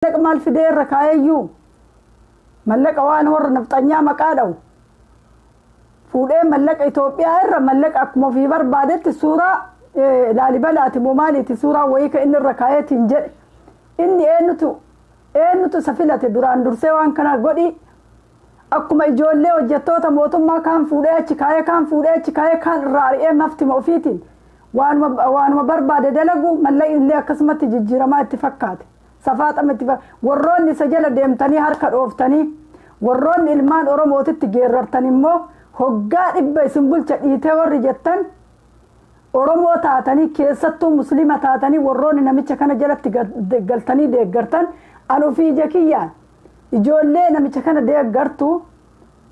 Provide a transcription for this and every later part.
Mallaqa maal fidee irra kaayeyyuu mallaqa waan warra nafxanyaa maqaa dhawu fuudhee mallaqa Itoophiyaa irra mallaqa akkuma ofii barbaadetti suuraa Laalibalaati moo maaliiti suuraa wayii ka inni irra kaayeetiin jedhe inni eenyutu isa filate duraan dursee waan kana godhi akkuma ijoollee hojjettoota mootummaa kaan fuudhee achi kaayee kaan irraa ari'ee maftima ofiitiin waanuma barbaade dalagu mallaqni illee akkasumatti jijjiiramaa itti fakkaate safaaxama itti warroonni isa jala deemtanii harka dhooftanii warroonni ilmaan Oromootitti geerrartan immoo hoggaa dhibba isin bulcha dhiitee warri jettan Oromoo taatanii keessattuu muslima taatanii warroonni namicha kana jalatti galtanii deeggartan anu fi jakiyyaan ijoollee namicha kana deeggartu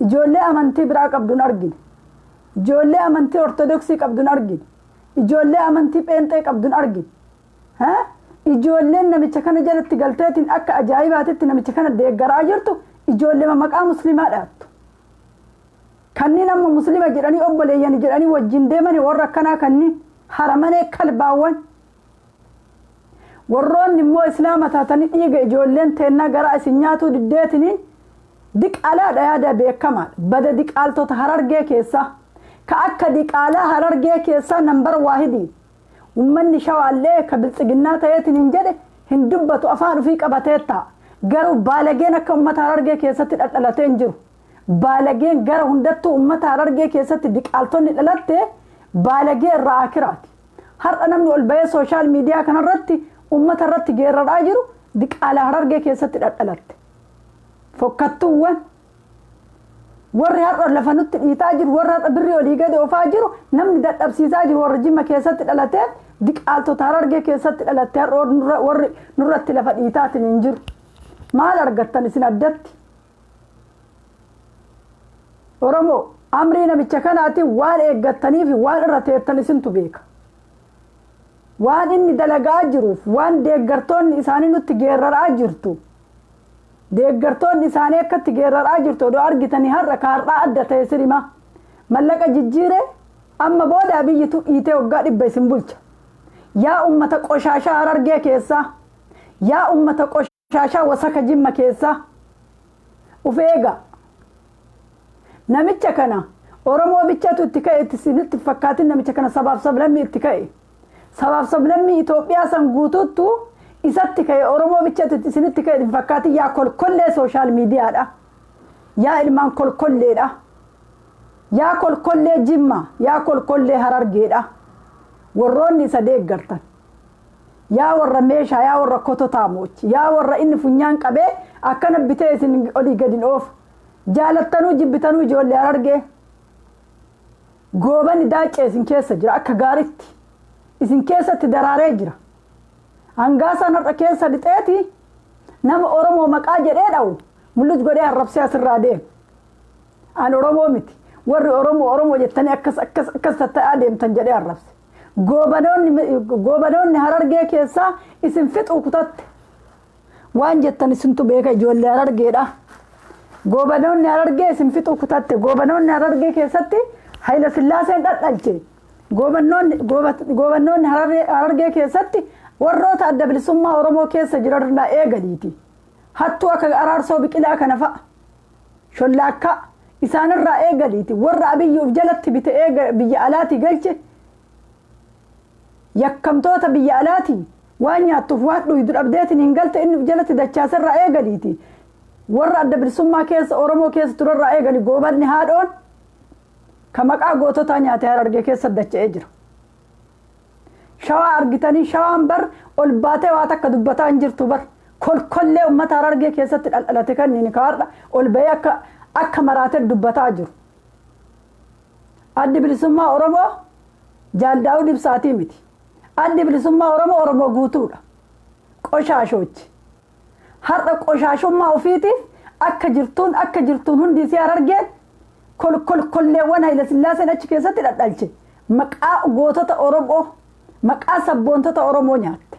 ijoollee amantii biraa qabduun argine ijoollee amantii ortodoksii qabduun argine ijoollee amantii pheenxee qabduun argine ijoolleen namicha kana jalatti galteetiin akka ajaa'ibaatitti namicha kana deeggaraa jirtu ijoollee maqaa muslimaa dhaattu kanniin amma muslima jedhanii obboleeyyan jedhanii wajjin deemanii warra akkanaa kanniin haramanii kalbaawwan warroonni immoo islaama taatanii dhiiga ijoolleen teennaa garaa isin nyaatuu diddeetiniin diqaalaadha yaada beekamaadha bada diqaaltota Harargee keessaa ka akka diqaalaa Harargee keessaa nambar waahidii ummanni shawaallee ka bilxiginnaa ta'eetiniin jedhe hin dubbatu afaan ofii qabatee ta'a garuu baalageen akka ummata Harargee keessatti dhadhalatee hin jiru baalageen gara hundattuu ummata Harargee keessatti diqaaltonni dhalatte baalagee irraa akiraati har'a namni ol bahee sooshaal miidiyaa kanarratti ummata irratti geerraraa jiru diqaalaa Harargee keessatti dhadhalatte fokkattuuwwan warri har'a lafa nutti dhiitaa jiru warri har'a birrii olii gadi oofaa jiru namni dadhabsiisaa jiru warri Jimma keessatti dhalatee diqaaltota Harargee keessatti dhalatte har'a warri nurratti lafa dhiitaatiin hin jiru maal argattan isin addatti Oromoo amrii namicha kanaatiin waan eeggattanii fi waan irra teettan isintu beeka waan inni dalagaa jiruuf waan deeggartoonni isaanii nutti geerraraa jirtu deeggartoonni isaanii akkatti geerraraa jirtu odoo argitanii har'a kaarraa adda ta'e sirima mallaqa jijjiire amma booda biyyitu dhiitee waggaa 100 isin bulcha yaa ummata qoshaashaa Harargee keessaa yaa ummata qoshaashaa wasaka Jimma keessaa uf eega namicha kana Oromoo bichatu itti ka'e itti fakkaatin namicha kana sabaaf sablammii itti ka'e sabaaf sablammii Itoophiyaa san guututtu isatti ka'e Oromoo bichatu itti ka'e itti fakkaatin yaa kolkollee sooshaal miidiyaadha yaa ilmaan kolkolleedha yaa kolkollee Jimma yaa kolkollee Harargeedha warroonni isa deeggartan yaa warra meeshaa yaa warra kototaa moochi yaa warra inni funyaan qabee akkana bitee isin olii gadin oofu jaalattanuu jibbitanuu ijoollee Harargee goobani daacee isin keessa jira akka gaaritti isin keessatti daraaree jira hangaasan har'a keessa dhixeeti nama Oromoo maqaa jedhee dhawu mul'is godhee arrabsee asirraa deemu an Oromoo miti warri Oromoo jettanii akkas tatta'aa deemtan jedhee arrabse goobanoonni Harargee keessaa isin fixuu kutatte waan jettan isintu beeka ijoollee Harargeedha goobanoonni Harargee isin fixuu kutatte goobanoonni Harargee keessatti Hayila Sillaaseen dhadhalche goobanoonni Harargee keessatti warroota adda bilisummaa Oromoo keessa jiranirraa eegaliiti hattuu akka Araarsoo Biqilaa kana fa'a shollaakka isaanirraa eegaliiti warra Abiyyuuf jalatti bite biyya alaatii galche yakkamtoota biyya alaatii waan nyaattuuf waan dhuydu dhabdeetiin hin galte inni jalatti dachaasirraa eegaliiti warra adda bilisummaa keessa Oromoo keessa turarraa eegali goobanni haadhoon ka maqaa goototaa nyaatee Harargee keessa dacha'ee jira shawaa argitanii shawaan bar ol baatee waa takka dubbataa hin jirtu bar kolkollee ummata Harargee keessatti dhalate kanniin kaarra ol bahee akka maraatee dubbataa jiru addi bilisummaa Oromoo Jaaldaa'uu Ibsaatii miti addi bilisummaa Oromoo guutuudha qoshaashoochi har'a qoshaashummaa ofiitiif akka jirtuun hundi isii Harargeen kolkolleewwan Hayila Sillaaseen achi keessatti dhadhalche maqaa gootota Oromoo maqaa sabboontota Oromoo nyaatte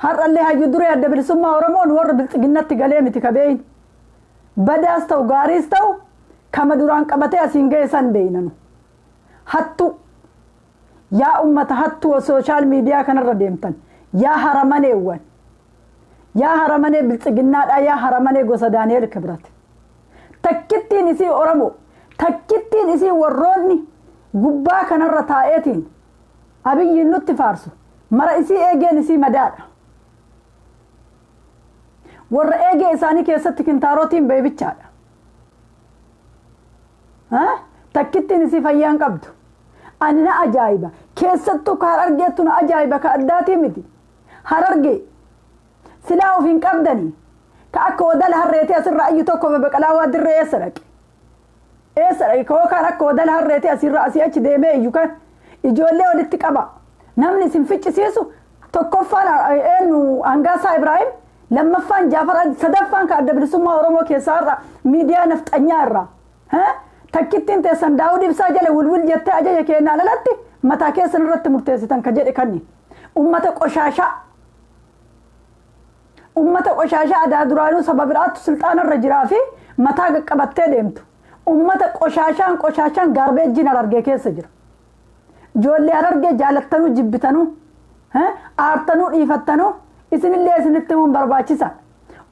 har'allee hayyu duree adda bilisummaa Oromoon warra bilxiginnatti galee miti kabeeyin badaas ta'u gaariis ta'u kama duraan qabatee asiin ga'e san beeynanu hattu yaa ummata hattu sooshaal miidiyaa kanarra deemtan يا هرماني وان يا هرماني بالتقنات يا هرماني قوسا دانيال كبرت تكتين إسي أورمو تكتين إسي وروني قباك نرى تايتين أبي ينوت فارسو مرا إسي إيجين إسي مدار ور إيجي إساني كيسا تكنتاروتين بيبتشاد ها تكتين إسي فيان قبدو أنا أجايبة كيستو كهررجيتنا أجايبة كأداتي مدي هررجي سلاو فين قبدني كأكو دل هريتي أسر رأيي توكو ببقلا وادر يسرق يسرق كو كان أكو دل هريتي أسر رأسي أش ديمي يوكا إجولي ولتك أبا نمني سنفتش سيسو توكو فانا إنو أنقاسا إبراهيم لما فان جافر صدفان كأدب لسما ورمو كيسار ميديا نفت أنيارا ها تكتين تيسان داودي بساجة لولول جتا أجا كينا للاتي متا كيسان رت مرتزتان كجد كني أمتك أشاشا أمتك أشاشا أدا درانو سبب رات سلطان الرجرافي متا قبتة ديمتو أمتك أشاشان غاربيج جين أرجع كيسجر جولي أرجع جالتنو جبتنو ها آرتنو إيفتنو إسن اللي إسن التمون برباچيسا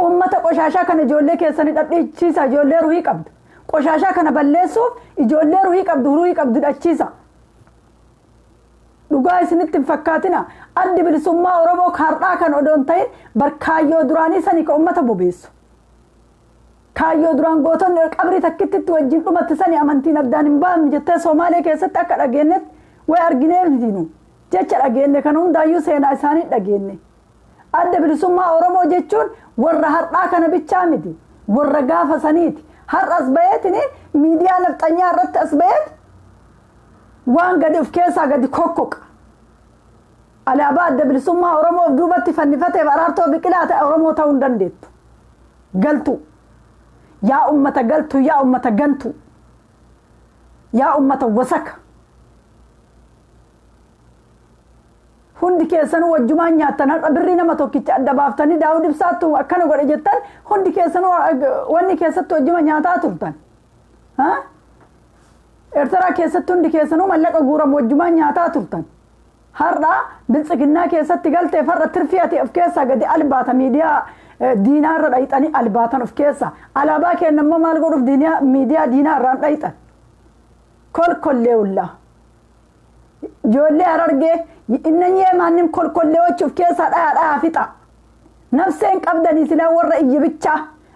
أمتك أشاشا كان جولي كيسان تأتيسا جولي روحي قبض قشاشا كان بلسوف إجولي روحي قبض أشيسا لغاية سنت فكاتنا أدي بالسماء وربو خارطا كان أدونتين بركايو دراني ساني كأمة بوبيسو كايو دران قوتن قبري تكتت توجين قمت ساني أمانتين الدان مبام جتة سومالي كيسا تاكد أجينت ويارجينير دينو جيشر أجيني كانون دايو سينا إساني أجيني أدي بالسماء وربو جيشون ورّا خارطا كان بيتشامدي ورّا قافة سانيتي هر أسبيتني ميديا نفتنيا رت أسبيت وان قد إفكيسا قد كوكوك على بعد دبل سما أورمو دوبتي فنفتي برارتو بكلات أورمو تاون دندت قلتو يا أمة قلتو يا أمة قنتو يا أمة وسك hundi keessan wajjumaan nyaatan har'a birri nama tokkicha adda baaftanii daawud ibsaatu akkana godhe jettan hundi keessan wanni keessatti wajjuma nyaataa turtan ha ertara keessatti hundi keessan mallaqa guuram wajjumaan nyaataa turtan har'a biltsiginnaa keessatti galtee farra tirfiyati of keessa gadi albaata miidiyaa diinaarra dhayxanii albaatan of keessa alaabaa kennammoo maal godhuuf miidiyaa diinaarraan dhayxan kolkolleewulla ijoollee harargee إنني ما نم كل وجه كيسة لا فتا نفسين قبضني سلا ورا إجبتشا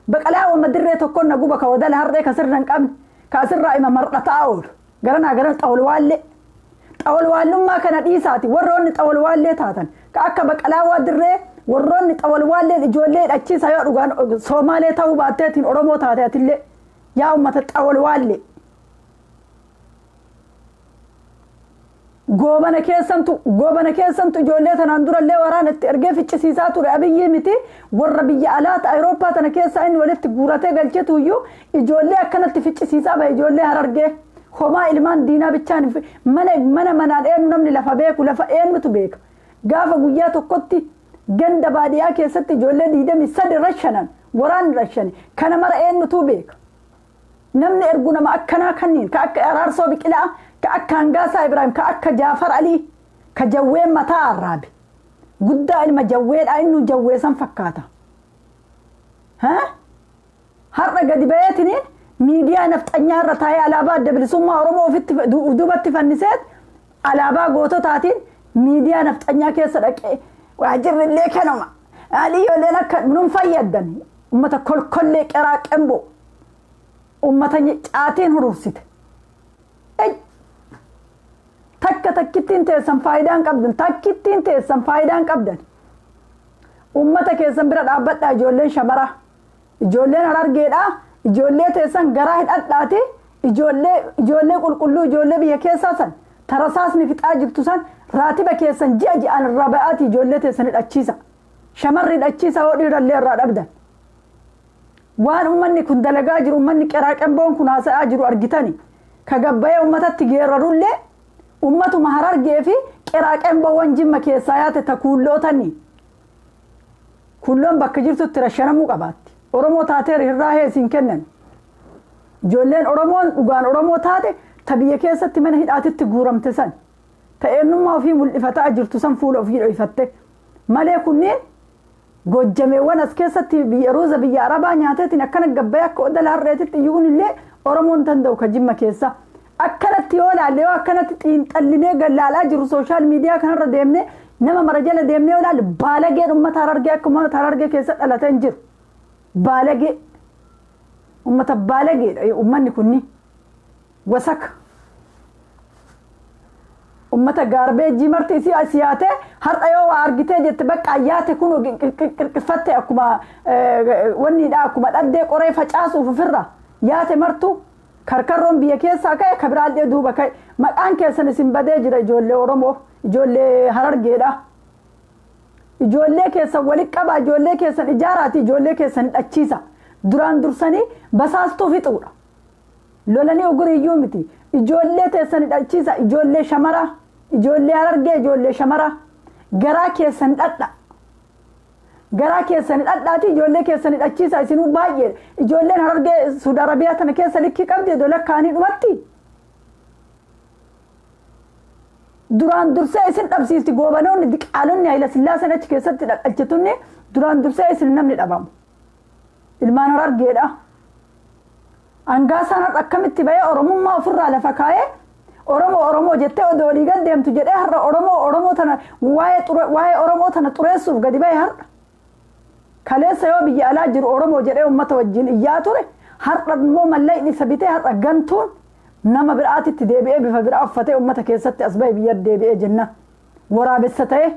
بقلا ومدري تكون نجوبا كودال هردي كسرنا قبل كسر رأي مرة تاول قرنا تاول والله ما كانت إيساتي وروني تاول والله تاتن كأكا بقلا ودري وروني تاول والله الجولة أشي سيار وقان سومالي تاو باتين أرمو تاتي اللي يا أمة تاول والله goobana keessantu ijoollee tanaan durallee waraanatti ergee ficcisiisaa ture abiyyi miti warra biyya alaata Awurooppaa tana keessa inni walitti guuratee galchetu iyyuu ijoollee akkanatti ficcisiisaa bahe ijoollee harargee homaa ilmaan diinaa bichaan manaan eenyu namni lafa beeku lafa eenyutu beeka gaafa guyyaa tokkotti ganda baadiyyaa keessatti ijoollee 23 rashanan waraan rashani kana mara eenyutu beeka namni ergu nama akkanaa kanniin ka akka araarsoo biqilaa كأك هنجاسا إبراهيم كأك جعفر علي كجوين متاع الرابي قد المجوين أنو جويسا فكاتا ها هرق قد بياتني ميديا نفت أنيار رتاي على بعض دبل سما ورمو في دوبت فنسات على بعض قوتو تاتين ميديا نفت أنيار كيسر وعجر اللي كانوا علي ولينا من فيدني أمتا كل ليك إراك أمبو أمتا آتين هروسيت تكتين تيسن فايدان قبدن تكتين تيسن فايدان قبدن أمتا كيسن برد عبد إجولين شمرة إجولين هرارجيدا إجولين تيسن غراهد أتلاتي إجولين كلو إجولين بيا كيساسن ترساسني في تاجبتوسن راتبا كيسن جاجي عن الرابعات إجولين تيسن الأتشيسا شمر الأتشيسا ودير اللي راد أبدا وان أمني كن دلقا جرو أمني كراك أمبون كن هاسا أجرو أرجتاني كقبايا أمتا تجيررون لي أمته مهرار جيفي كراك أمبوان جمّا كيسايات تكولوتني كلهم بكجرتو ترشنا مقابات أورمو تاتير هراهي سينكنن جولين أورمون وقان أورمو تاتي تبيه كيسة من هيد آتت تقورم تسن تأينو ما في ملفتاء جرتو سن فولو في العفتة malee kunniin gojjameewwan as keessatti biyya ruuza biyya arabaa nyaateetiin akkana gabbee akka odala harreetitti iyyuun illee oromoon danda'u ka jimma keessa akkanatti yoo laalle yoo akkanatti xiinxallinee gallaalaa jiru sooshaal miidiyaa kanarra deemnee nama mara jala deemnee yoo laalle baalageen uummata Harargee akka uummata Harargee keessa dhalatee hin jiru baalagee uummata baalageedha uummanni kunni wasaka ummata gaarbeejii marti isii asiyaate har'a yoo waa argitee jette bakka ayyaate kun qirqifatte akkuma wanniidha akkuma dhaddee qoree facaasuuf ofirra yaate martu karkarroon biyya keessaa ka'e kabiraallee duuba ka'e maqaan keessan isin badee jira ijoollee Oromoo ijoollee Harargeedha ijoollee keessan walitti qaba ijoollee keessan ijaaraati ijoollee keessan hidhachiisa duraan dursanii basaastuu fixuudha lolanii oguriyyuu miti ijoollee teessan hidhachiisa ijoollee shamara ijoollee Harargee ijoollee shamara garaa keessan dhadha garaa keessan dhadhaati ijoollee keessan hidhachiisa isinuu baay'ee ijoolleen Harargee Suudi Arabiyaa tana keessa likkii qabdi dolakkaanii dhumatti duraan dursee isin dhabsiisti goobanoonni diqaalonni Hayila Sillaaseen achi keessatti dhaqalchitunni duraan dursee isin namni dhabamu ilmaan Harargeedha angaasaan akkamitti ba'ee oromummaa ofirraa lafa kaa'ee oromoo jettee odoo walii gad deemtu jedhee har'a oromoo tana waa'ee oromoo tana xureessuuf gadi ba'e har'a kaleessa yoo biyya alaa jiru oromoo jedhee uummata wajjin iyyaa ture har'a immoo mallayni isa bitee har'a gantuun nama biraatitti deebi'ee bifa biraa uffatee uummata keessatti as ba'e biyya deebi'ee jenna waraabessa ta'ee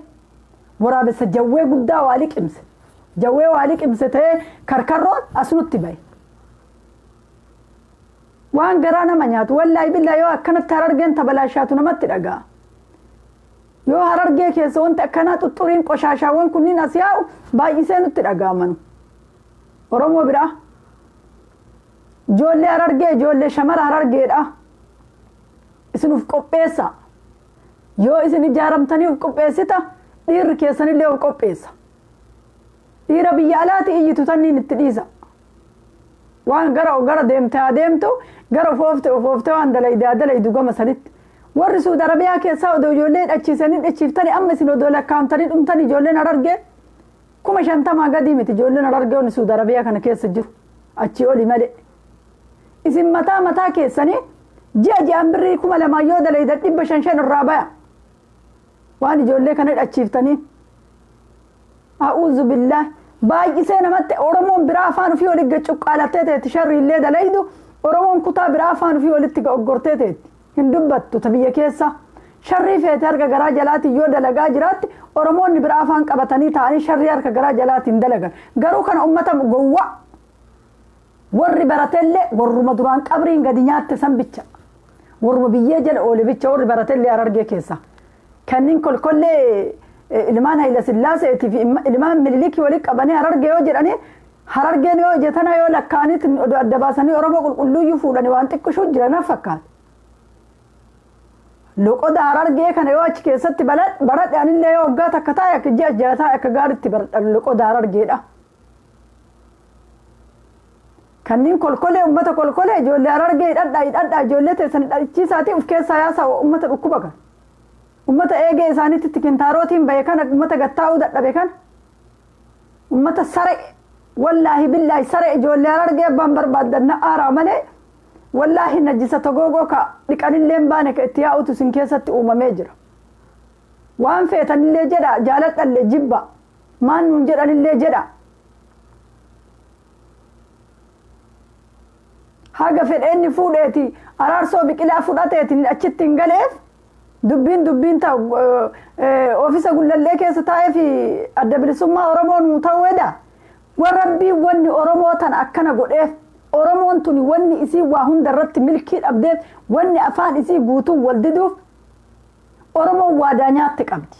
waraabessa jawwee guddaa waa liqimse jawwee waa liqimse ta'ee karkarroon asunutti ba'e waan garaa nama nyaatu wallaahi billaa yoo akkanatti Harargeen tabalaashaatu namatti dhagaa yoo Harargee keessa wanti akkanaa xuxxuriin qoshaashaawwan kunniin as yaa'u baay'isee nutti dhagaamanu Oromoo biraa ijoollee Harargee ijoollee shamara Harargeedha isinuuf qopheessa yoo isin ijaaramtanii uf qopheessita dhiirri keessanillee uf qopheessa dhiira biyya alaati iyyitu tanniin itti dhiisa waan gara deemte adeemtu gara foofte waan dalaydu gama sanitti warri Suudi Arabiyaa keessaa odoo ijoollee dhachiisanii dhachiiftanii amma isin odoo lakkaa'amtanii dhumtanii ijoolleen Harargee 50 gadi miti ijoolleen Harargee Suudi Arabiyaa kana keessa jiru achi oli malee isin mataa keessanii ji'aan birrii 2,000 yoo dalayda 500 irraa baya waan ijoollee kana dhachiiftanii a'uuzu billaah baay'isee namatti Oromoon biraa afaan ofii walitti cuqqaalattee teetti sharri illee dalaydu Oromoon kutaa biraa afaan ofii walitti oggortee teetti hin dubbattu ta biyya keessa sharri feete harka garaa jalaatti yoo dalagaa jiraatti Oromoonni biraa afaan qabatanii ta'anii sharri harka garaa jalaatti hin dalagan garuu kana ummata gowwa warri baratellee warruma duraan qabriin gadi nyaatte san bicha warruma biyyee jala oole bicha warri baratellee Harargee keessa kanniin kolkollee ilmaan Hayila Sillaaseetii fi ilmaan Minilikii walitti qabanii Harargee yoo jedhanii Harargeen yoo jetana yoo lakkaanitti adda baasanii Oromoo qulqulluyyuu fuudhanii waan xiqqishuu jiran fakkaata loqoda Harargee kana yoo achi keessatti baradhe anillee yoo waggaa takka taa'e akka ji'a jaataa akka gaaritti baradhan loqoda Harargeedha kanniin kolkolee ummata kolkolee ijoollee Harargee hidhadhaa ijoollee teessan hidhachiisaatii uf keessaa yaasaa ummata dhukkuba kan ummata eegee isaaniitti tikintaarotiin bahe kana ummata gattaa'uu dadhabe kana ummata sare wallaahi billaahi sare ijoollee Harargee abbaan barbaaddanna aaraa malee wallaahi najjisa togoogoo ka dhiqanillee baane ka itti yaa'utu sin keessatti uumamee jira waan feetanillee jedha jaaladhallee jibba maan nuun jedhanillee jedha haga fedheenni fuudheeti araarsoo biqilaa fudhateetiin achitti hin galeef dubbiin ta'u oofisa gullallee keessa taa'ee fi adda bilisummaa Oromoon ta'uudha warrabbii wanni Oromoo tan akkana godheef Oromoon tuni wanni isii waa hunda irratti milkii dhabdeef wanni afaan isii guutuu wal diduuf Oromoon waadaa nyaatte qabdi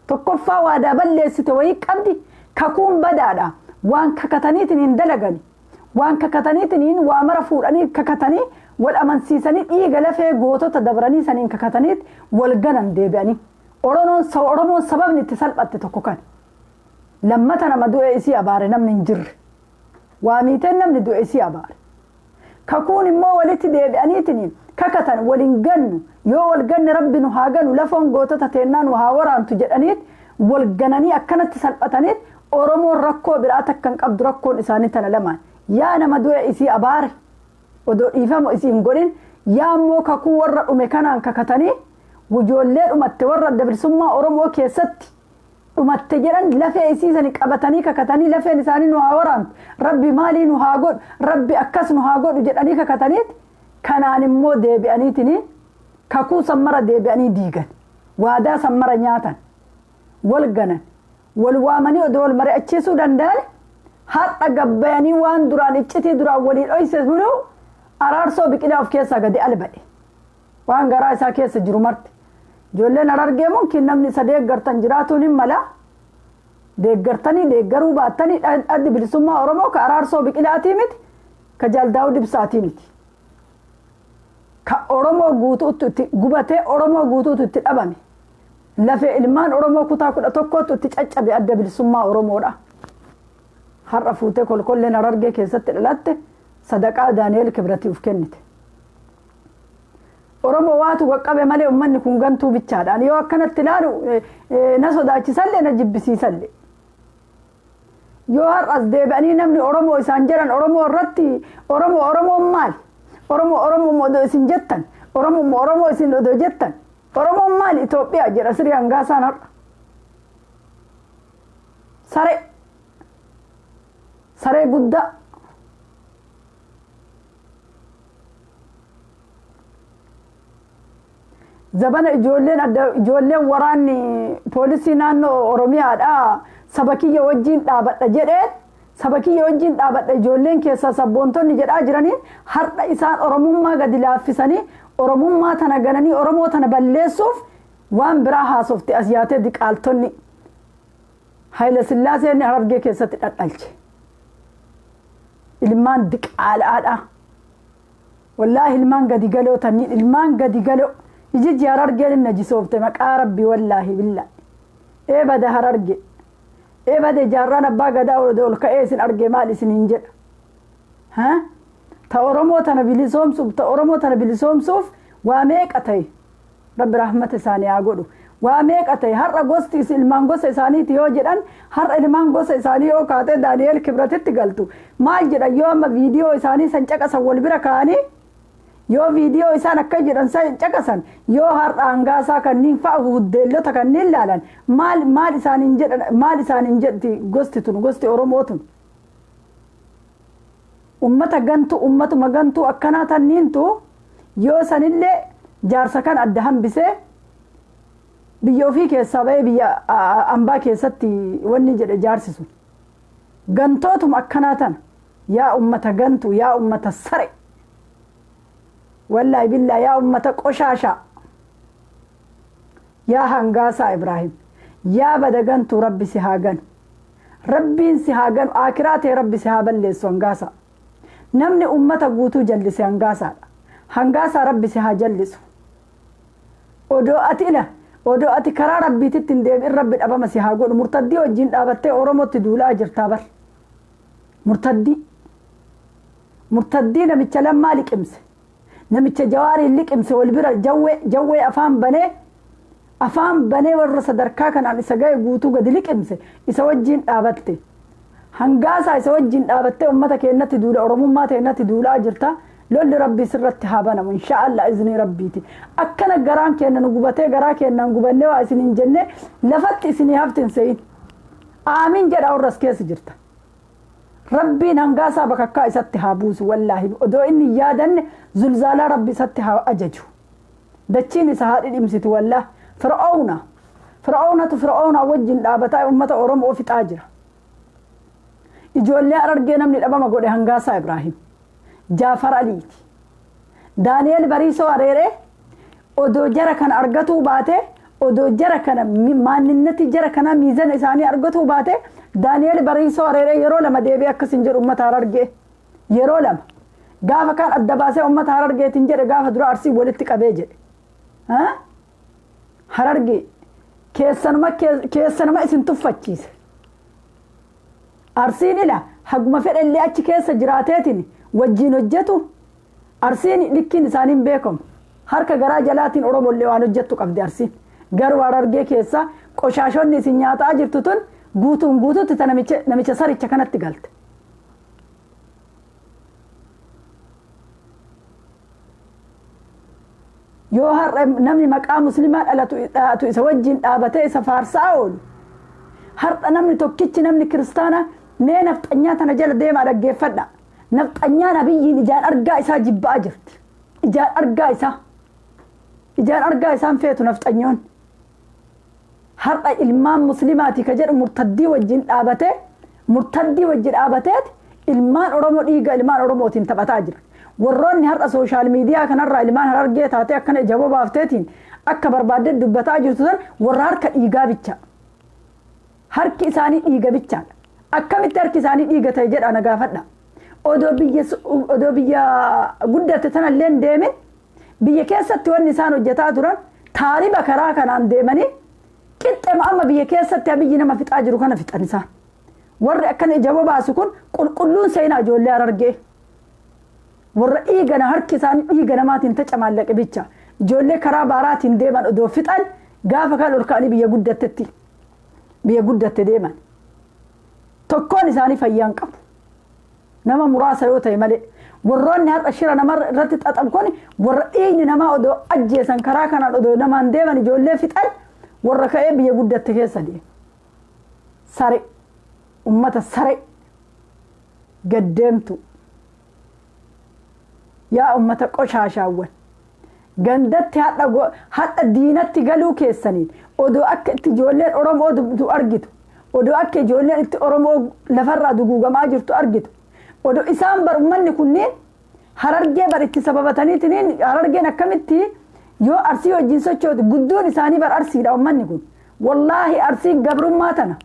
tokkoffaa waadaa balleessite wayii qabdi kakuun badaadha waan kakataniitiin hin dalagani waan kakataniitiin waa mara fuudhanii kakatanii wal amansiisanii dhiiga lafee gootota dabranii saniin kakataniit wal ganan deebi'anii Oromoon sababni itti salphatte tokko kan lammata nama du'e isii abaare namni hin jirre waa miiteen namni du'e isii abaare kakuun immoo walitti deebi'aniitiin kakatan waliin gannu yoo wal ganne rabbi nu haa ganu lafoon gootota teennaa nu haa waraantu jedhaniit walgananii akkanatti salphataniit Oromoon rakkoo biraa takkan qabdu rakkoon isaanii tana lamaan yaa nama du'e isii abaare odoo dhiifama isii hin godhin yaa immoo kakuu warra dhume kanaan kakatanii ijoollee dhumatte warra dabrisummaa Oromoo keessatti dhumatte jedhan lafee isiisanii qabatanii kakatanii lafeen isaanii nu haa waraantu rabbi maalii nu haa godhu rabbi akkas nu haa godhu jedhanii kakataniit kanaan immoo deebi'aniitini kakuu sammara deebi'anii diigan waadaa sammara nyaatan wal ganan wal waamanii odoo wal mari'achiisuu danda'an har'a gabbayanii waan duraan iccitii duraan walii dhoyse mulu araarsoo biqilaa of keessaa gadi alba'e waan garaa isaa keessa jiru marti ijoolleen Harargee mumkin namni isa deeggartan jiraatuun hin mala deeggartanii deeggaruu baattanii addi bilisummaa Oromoo ka araarsoo biqilaatii miti ka Jaal Daawud Ibsaatii miti ka Oromoo guutuutti itti gubatee Oromoo guutuutti itti dhabame lafee ilmaan Oromoo kutaa 11 itti caccabe adda bilisummaa Oromoodha har'a fuutee kolkolleen Harargee keessatti dhalatte sadaqaa Daani'eel Kibratiif kennite Oromoo waatu qaqqabe malee ummanni kun gantuu bichaadhaan yoo akkanatti ilaalu na sodaachisallee na jibbisiisallee yoo har'as deebi'anii namni Oromoo isaan jedhan Oromoo irratti Oromoon maal Oromoo modoo isin jettan Oromoo isin odoo jettan Oromoon maal Itoophiyaa jedha Siree Hangaasaan har'a saree guddaa zabana ijoolleen waraanni poolisii naannoo Oromiyaadha saba kiyya wajjin dhaabadha jedheen saba kiyya wajjin dhaabadha ijoolleen keessaa sabboontonni jedhaa jiranii har'a isaan Oromummaa gadi laaffisanii Oromummaa tana gananii Oromoo tana balleessuuf waan biraa haasofte as yaatee diqaaltonni Haayile Sillaaseen Harargee keessatti dhadhalche ilmaan diqaalaadha wallaahi ilmaan gadi galoo tanniin ilmaan gadi galoo ijiji Harargeen najisoofte maqaa rabbi wallaahi billaahi eebada Hararge eebada jaarraan abbaa gadaa ol ka'ee isin arge maal isiniin jedha ta Oromoo tana bilisoomsuuf waa meeqa ta'e rabbi rahmata isaanii haa godhu waa meeqa ta'e har'a gosti ilmaan gosa isaaniiti yoo jedhan har'a ilmaan gosa isaanii yoo kaatee Daani'eel Kibratitti galtu maal jedhan yoo amma viidiyoo isaanii san caqasan wal bira kaa'anii yoo viidiyoo isaan akka jedhan san caqasan yoo har'a Hangaasaa kanniin fa'a huddeellota kanniin laalan maal isaaniin jedhti gosti tun gosti Oromoo tun ummatuma gantuu akkanaa tanniintu yoo sanillee jaarsa kan adda hambisee biyya ofii keessaa ba'ee biyya ambaa keessatti wanni jedhe jaarsisu gantootuma akkanaa tana yaa ummata gantuu yaa ummata sare wallaahi billaahi yaa ummata qoshaashaa yaa Hangaasaa Ibraahim yaa bada gantuu rabbi si haa ganu rabbiin si haa ganu akiraatee rabbi si haa balleessu Hangaasaa namni ummata guutuu jallise Hangaasaadha Hangaasaa rabbi si haa jallisu odoo ati karaa rabbiititti hin deebi'in rabbi dhabama si haa godhu murtaddii wajjin dhaabattee Oromootti duulaa jirtaa bar murtaddii namicha lammaa liqimse namicha Jawaarii liqimse wal bira jawwee afaan banee warra sadarkaa kanaan isa ga'e guutuu gadi liqimse isa wajjin dhaabatte Hangaasaa isa wajjin dhaabattee ummata keenyatti duula Oromummaa keenyatti duulaa jirta lolli rabbii sirratti haa banamu inshaallah izni rabbiiti akkana garaan keenya nu gubatee garaa keenyaan gubannee waa isin hin jenne lafatti isinii haftin se'in aamin jedha warras keessa jirta rabbiin Hangaasaa bakakkaa isatti haa buusu wallaahi odoo inni yaadanne zulzaalaa rabbi isatti haa ajaju dachiin isa haa dhidhimsiti wallaahi fir'aawna wajjin dhaabataa ummata Oromoo fixaa jira ijoollee Harargee namni dhabama godhe Hangaasaa Ibraahim Jaafar Aliiti Daani'eel Bariisoo Areeree odoo jara kana argatuu baate odoo jara kana maanninnati jara kana miizana isaanii argatuu baate Daani'eel Bariisoo Areeree yeroo lama deebi'ee akkasin jedhu ummata Harargee yeroo lama gaafa kan adda baasee ummata Harargeetiin jedhe gaafa dura Arsii walitti qabee jedhe Harargee keessanuma isin tuffachiise Arsiin ila haguma fedhallee achi keessa jiraateetiin wajjin hojjetu Arsiin likkiin isaaniin beekamu harka garaa jalaatiin Oromollee waan hojjettu qabdi Arsiin garuu Harargee keessa qoshaashonni isin nyaataa jirtu tun guutuutti namicha saricha kanatti galte. yoo har'a namni maqaa muslimaa dhalatu isa wajjin dhaabatee isa faarsaa oolu har'a namni tokkichi namni kiristaana mee nafxanyaa tana jala deemaa dhaggeeffadha. nafxanyaan abiyyiin ijaan argaa isaa jibbaa jirti. ijaan argaa isaan feetu nafxanyoon. har'a ilmaan muslimaati ka jedhu murtaddii wajjin dhaabateet ilmaan Oromoo dhiiga ilmaan Oromootiin taphataa jira. warroonni har'a sooshaal miidiyaa kanarraa ilmaan Harargee taatee akkana jaboo baafteetiin akka barbaadde dubbataa jirtu san warra harka dhiigaa bicha. harki isaanii dhiiga bichaadha. akkamitti harki isaanii dhiiga ta'e jedha na gaafadha. odoo biyya guddate tanallee deemin biyya keessatti wanni isaan hojjetaa turan taariba karaa kanaan deemanii qixxeema amma biyya keessatti abiyyi nama fixaa jiru kana fixan isaan. warri akkana jaboo baasu kun qulqulluun seenaa ijoollee Harargee. warra dhiigana harki isaanii dhiiga namaatiin tacamaallaqe bicha ijoollee karaa baaraatiin deeman odoo fixan gaafa kan ol ka'anii biyya guddatte deeman tokkoon isaanii fayyaan qabu nama muraasa yoo ta'e malee warroonni har'a shira nama irratti xaxan kun warra dhiigni namaa odoo ajjeesan karaa kanaan odoo namaan deeman ijoollee fixan warra ka'ee biyya guddatte keessa deema. sare ummata sare gaddeemtu. yaa ummata qoshaashaawwan gandatti hadha diinatti galuu keessaniin odoo akka itti ijoolleen Oromoo argitu odoo akka ijoolleen itti Oromoo lafarraa duguugamaa jirtu argitu odoo isaan bar ummanni kunniin Harargee bar itti sababataniitiin Harargeen akkamitti yoo Arsii wajjin sochooti guddoon isaanii bar Arsiidha ummanni kun wallaahi Arsiin gabrummaa tana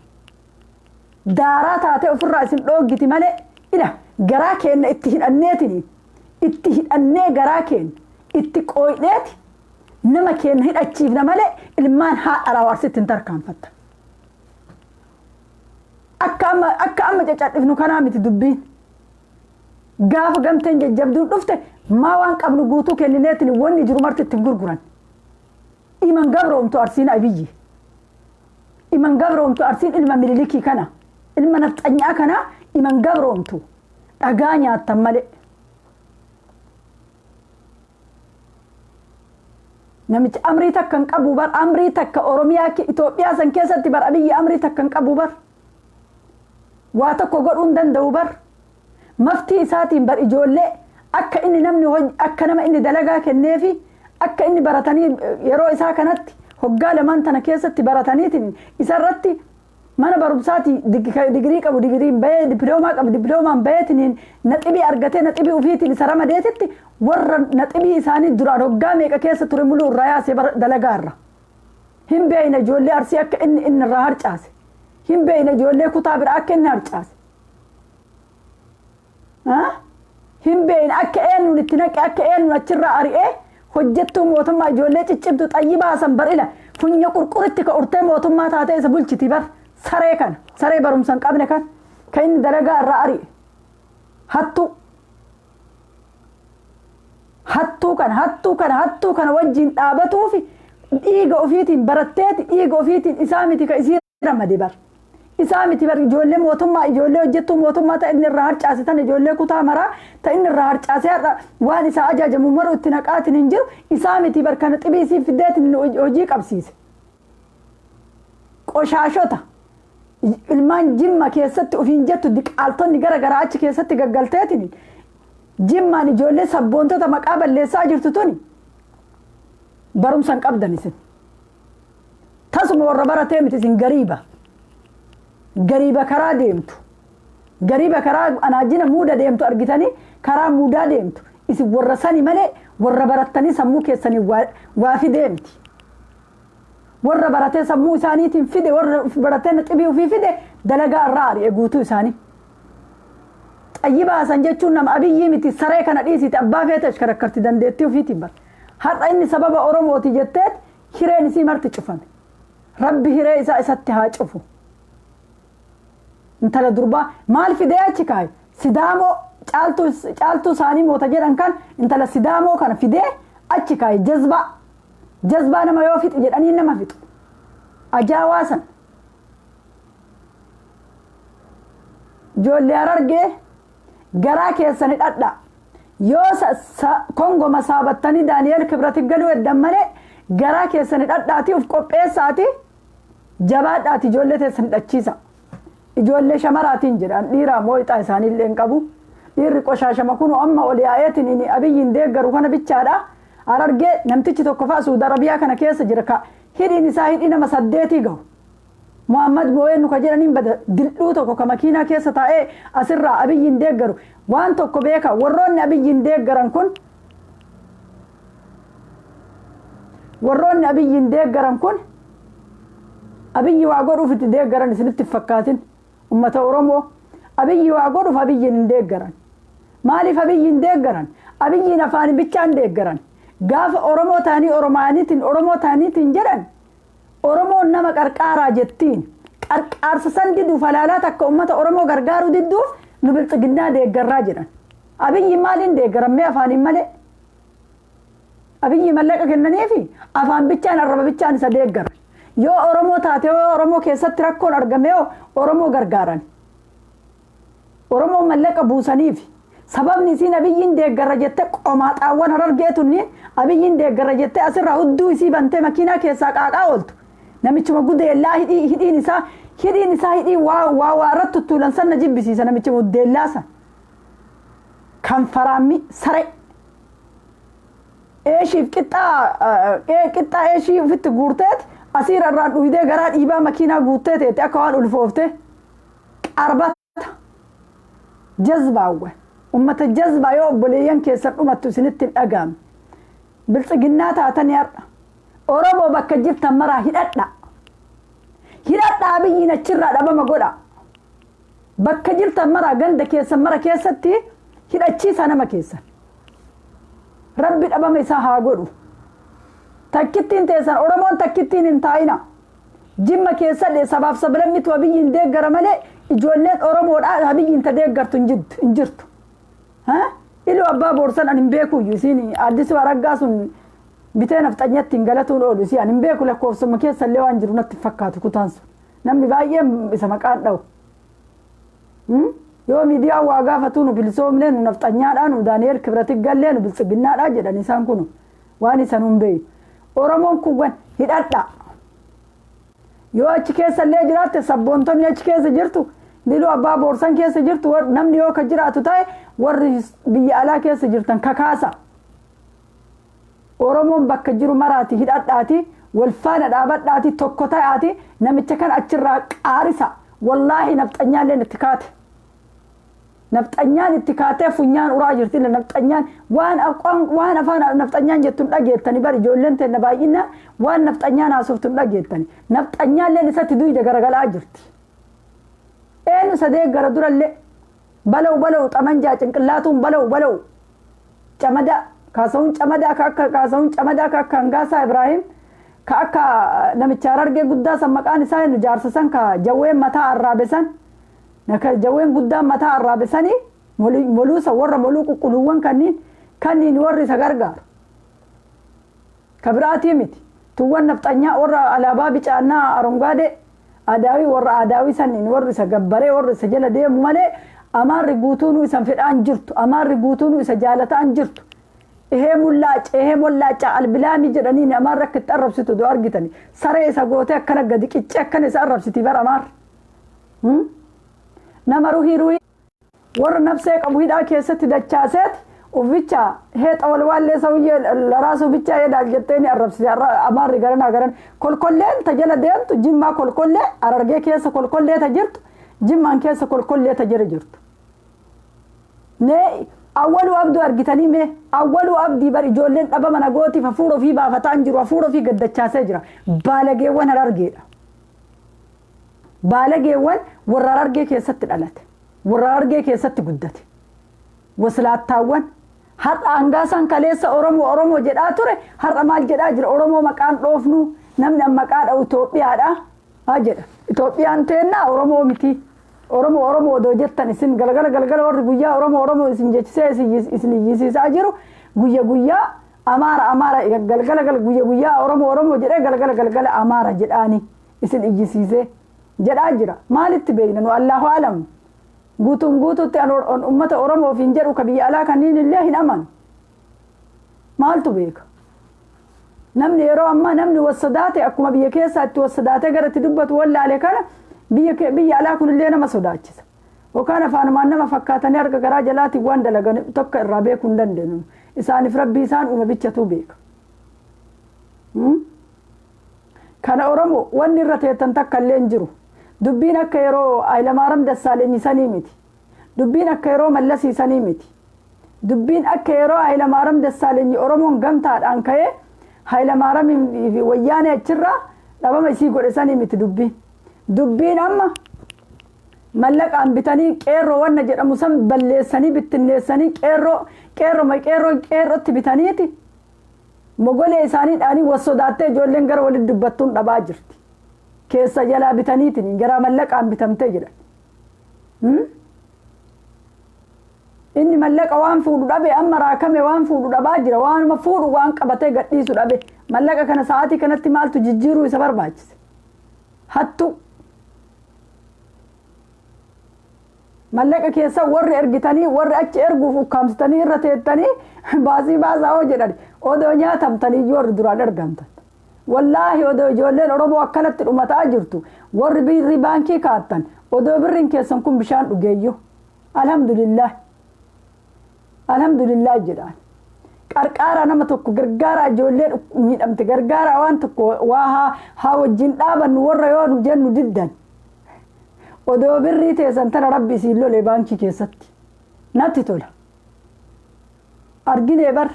daaraa taatee ofirraa isin dhooggiti malee ila garaa keenna itti hidhannee garaa keenya itti qooyneeti nama keenya hidhachiifna malee ilmaan haadharaa Arsiitti hin tarkaanfatta. akka amma caccadhifnu kanaa miti dubbiin gaafa gamteen jajjabduun dhufte maa waan qabnu guutuu kennineetiin wanni jiru marti ittiin gurguran. iman gabroomtu Arsiin abiyyi iman gabroomtu Arsiin ilma Minilikii kana ilma nafxanyaa kana iman gabroomtu dhagaa nyaattan malee. namichi amrii takka hin qabu bar amrii takka Oromiyaa Itoophiyaa san keessatti bar abiyyi amrii takka hin qabu bar waa tokko godhuu hin danda'u bar maftii isaatiin bar ijoollee akka inni namni akka nama inni dalagaa kenneefi akka inni baratanii yeroo isaa kanatti hoggaa lamaan tana keessatti barataniitiin isarratti mana barumsaati digirii qabu digiriin bahee diploomaa qabu diploomaan baheetiin naxibii argatee naxibii ufiitiin isa ramadeetitti warra naxibii isaanii duraan hoggaa meeqa keessa ture muluu irraa yaasee dalagaarra hin beeyna ijoollee Arsii akka inni irraa harcaase hin beeyna ijoollee kutaa biraa akka inni harcaase hin beeyna akka eenyuun itti naqe akka eenyuun achirraa ari'ee hojjettuu mootummaa ijoollee ciccibtu xayyii baasan bar'ila funya qurquritti ka urtee mootummaa taatee isa bulchiti bar saree barumsan qabne kan inni dalagaa irraa ari'e hattuu kana wajjin dhaabatuufi dhiiga ofiitiin baratteeti dhiiga ofiitiin isaa miti ka isii ramade bar isaa miti bar ijoollee mootummaa ijoollee hojjettuu mootummaa ta inni irraa harcaase tan ijoollee kutaa maraa ta inni irraa harcaase waan isaa ajajamu maru itti naqaatiin hin jiru isaa miti bar kana xibiisii fiddeetiin hojii qabsiise. qoshaashota ilmaan Jimma keessatti ufiin jettu diqaaltonni gara garaa achi keessatti gaggalteetiin Jimmaan ijoollee sabboontota maqaa balleessaa jirtu tuni barumsan qabdan isin tasuma warra baratee miti isin gariiba karaa deemtu gariiba karaa anaajina muuda deemtu argitanii karaa muudaa deemtu isin warra sani malee warra barattanii sammuu keessanii waa fideemti. warra baratee sammuu isaaniitiin fide warra baratee naxibii ufii fide dalagaa irraa ari'e guutuu isaanii. xayyii baasan jechuun nama abiyyii miti saree kana dhiisiti abbaa feete ashkarakkarti dandeettii ufiitiin bar har'a inni sababa Oromooti jetteet hireen isii marti cufame rabbi hiree isaa isatti haa cufu. intala durbaa maal fidee achi kaaye sidaamoo caaltuu isaanii moota jedhan kan intala sidaamoo kana fidee achi kaaye jazbaa jazbaa nama yoo fixi jedhanii nama fixu ajaawaasan ijoollee Harargee garaa keessani dhadhaa yoo Kongo masaabattanii Daani'eel Kibrati galuu eddan malee garaa keessani dhadhaati uf qopheessaati jabaadhaati ijoollee teessani dhachiisa ijoollee shamaraatiin jedhan dhiiraa moo'ixaa isaaniillee hin qabu dhiirri qoshaashama kun amma ol yaa'eetiin inni Abiyyiin deeggaru kana bichaadha Harargee namtichi tokko fa'aa Suudi Arabiyaa kana keessa jira ka hidhiin isaa hidhii nama 8 gahu Muhammad Moo'een nuka jedhaniin bada dildhuu tokko ka makiinaa keessa taa'ee asirraa Abiyyiin deeggaru waan tokko beeka warroonni Abiyyiin deeggaran kun Abiyyi waa godhuuf itti deeggaran isinitti fakkaatin ummata Oromoo Abiyyi waa godhuuf Abiyyiin hin deeggaran maaliif Abiyyiin deeggaran Abiyyiin afaan bichaan deeggaran gaafa Oromoo taaniitiin jedhan Oromoon nama qarqaaraa jettiin qarqaarsa san diduuf alaalaa takka ummata Oromoo gargaaruu didduuf nu bilxiginnaa deeggarraa jedhan Abiyyi maaliin deeggaran mee afaaniin malee Abiyyi mallaqa kennaniifi afaan bichaan arraba bichaan isa deeggaran yoo Oromoo taate yoo Oromoo keessatti rakkoon argame yoo Oromoo gargaaran Oromoo mallaqa buusaniifi sababni isiin Abiyyiin deeggarra jette qomaaxaawwan Harargeetunniin Abiyyiin deeggarra jette asirraa hudduu isii bantee makiinaa keessaa qaaqaa ooltu namichuma gudeellaa hidhiin isaa hidhii waa irratti tuttuulan sanna jibbisiisa namicha gudeellaa san kan faraammi saree eeshiif qixxaa eeshii ufitti guurteet asiira irraan dhuydee garaa dhiibaa makiinaa guuttee teete akka waan ulfoofte qarbata jazbaawwan ummata jazbaa yoo obboleeyyan keessan dhumattu isinitti hin dhagaamne bilxiginnaa taatanii har'a Oromoo bakka jirtan maraa hidhadha Abiyyiin achirraa dhabama godha bakka jirtan maraa ganda keessan mara keessatti hidhachiisa nama keessan Rabbi dhabama isaa haa godhu takkittiin teessan Oromoon takkittiin hin taa'ina jimma keessallee sabaaf sablammitu Abiyyiin deeggara malee ijoolleen Oromoodhaa Abiyyiin ta deeggartu hin jirtu iluu abbaa boorsan an hin beekuyyuu isiin Addis Araggaa sun bitee nafxanyatti hin galatuun oolu isii an hin beeku lakkoofsuma keessallee waan jiru natti fakkaatu kutaan sun namni baay'een isa maqaan dha'u yoo miidiyaa waa gaafatu nu bilisoomne nu nafxanyaadhaa nu Daani'eel Kibrati gallee nu biltsiginnaadhaa jedhan isaan kun waan isa nun beeyu Oromoon kun hidhadha yoo achi keessallee jiraatte sabboontonni achi keessa jirtu Niluu abbaa boorsan keessa jirtu namni yoo ka jiraatu ta'e warri biyya alaa keessa jirtan kakaasa Oromoon bakka jiru maraati hidhadhaati wal faana dhaabadhaati tokko ta'aati namicha kan achirraa qaarisa wallaahi nafxanyaallee itti kaatee funyaan uraa jirti nafxanyaan waan afaan nafxanyaan jettuun dhageettani bari ijoolleen teenna baay'ina waan nafxanyaan haasoftuun dhageettani nafxanyaalleen isatti duyde garagalaa jirti Eenyu sadee gara durallee balau xamanjaa cinqillaatuun balau camada kaasawun camadaa ka akka Hangaasaa Ibraahim ka akka namicha Harargee guddaa san maqaan isaa hin jaarsa san ka jawween mataa arraabesan naka jawween guddaan mataa arraabesanii moluusa warra moluu quqquluuwwan kanniin warri isa gargaaru ka biraatii miti tuwwan nafxanyaa warra alaabaa bicaannaa arongaadee Adaawii warra Adaawii sanniin warri isa gabbaree warri isa jala deemu malee amaarri guutuunuu isan fedhaan jirtu amaarri guutuunuu isa jaalataan jirtu ehee mollaaca albilaamii jedhaniin amaarri akka itti arrabsitu doo argitani saree isa gootee akkana gadi qicce akkana isa arrabsiti bara amaarri nama ruhii warra nafsee qabu hidhaa keessatti dachaaseeti uficha heexa walwaallee sawiyyee laraasuu bichaa jedhaal jetteeni arrabsite amaarri garan kolkolleen ta jala deemtu jimmaa kolkollee Harargee keessa kolkollee ta jirtu jimmaan keessa kolkollee ta jira jirtu nee awwaluu abduu argitanii mee awwaluu abdii bar ijoolleen dhabama nagootiif hafuura ofii baafataan jiru hafuura ofii gaddachaasee jira baalageewwan Harargeedha baalageewwan warra Harargee keessatti dhalate warra Harargee keessatti guddate waslaattaawwan har'a Hangaasan kaleessa Oromoo jedhaa ture har'a maal jedhaa jira Oromoo maqaan dhoofnu namni maqaa dha'u Itoophiyaadha haa jedha Itoophiyaan teennaa Oromoo miti Oromoo odoo jettan isin galgala warri guyyaa Oromoo isin jechisee isin iyyisiisaa jiru guyyaa amaara galgala guyyaa oromoo jedhee galgala amaara jedhaani isin ijjisiisee jedhaa jira maalitti beekna nu allahu alam guutuutti ummata oromoof hin jedhu ka biyya alaa kanniin illee hin amanu maaltu beeka namni yeroo ammaa namni wassodaate akkuma biyya keessaatti wassodaatee garatti dubbatu wallaale kana biyya alaa kunillee nama sodaachisa yookaan afaanumaan nama fakkaatanii harka garaa jalaatti waan dalagan tokko irraa beekuu hin dandeenyu isaaniif rabbii isaan uume bichatu beeka kana oromoo wanni irra teettan takka illee hin jiru dubbiin akka yeroo Hayilamaariyaam Dassaaleny sanii miti dubbiin akka yeroo Mallasii sanii miti dubbiin akka yeroo Hayilamaariyaam Dassaaleny oromoon gamtaadhaan ka'ee Hayilamaariyaam wayyaanee achirraa dhabama isii godhe sanii miti dubbiin amma mallaqaan bitanii qeerroo wanna jedhamu san balleessanii bittinneessanii qeerrootti bitaniiti mogolee isaanii dhaanii wassodaattee ijoolleen gara walitti dubbattuun dhabaa jirti keessa jalaa bitaniitiin gara mallaqaan bitamtee jedhan inni mallaqa waan fuudhu dhabe amma raakame waan fuudhu dhabaa jira waanuma fuudhu waan qabatee gadhiisu dhabe mallaqa kana sa'aatii kanatti maaltu jijjiiruu isa barbaachise hattu mallaqa keessa warri ergitanii warri achi erguuf ukkaamsitanii irra teettanii baasii baasaa hoo jedhan odoo nyaatamtanii warri duraan ergamtan wallaahi odoo ijoolleen oromoo akkanatti dhumataa jirtu warri birrii baankii kaattan odoo birriin keessan kun bishaan dhugeeyyo alhamdulillah jedhaan qarqaara nama tokko gargaara ijoolleen miidhamte gargaara waan tokko waa haa wajjin dhaabannu warra yoo nu jennu diddan odoo birrii teessan tana rabbi isiin lolee baankii keessatti natti tola arginee bar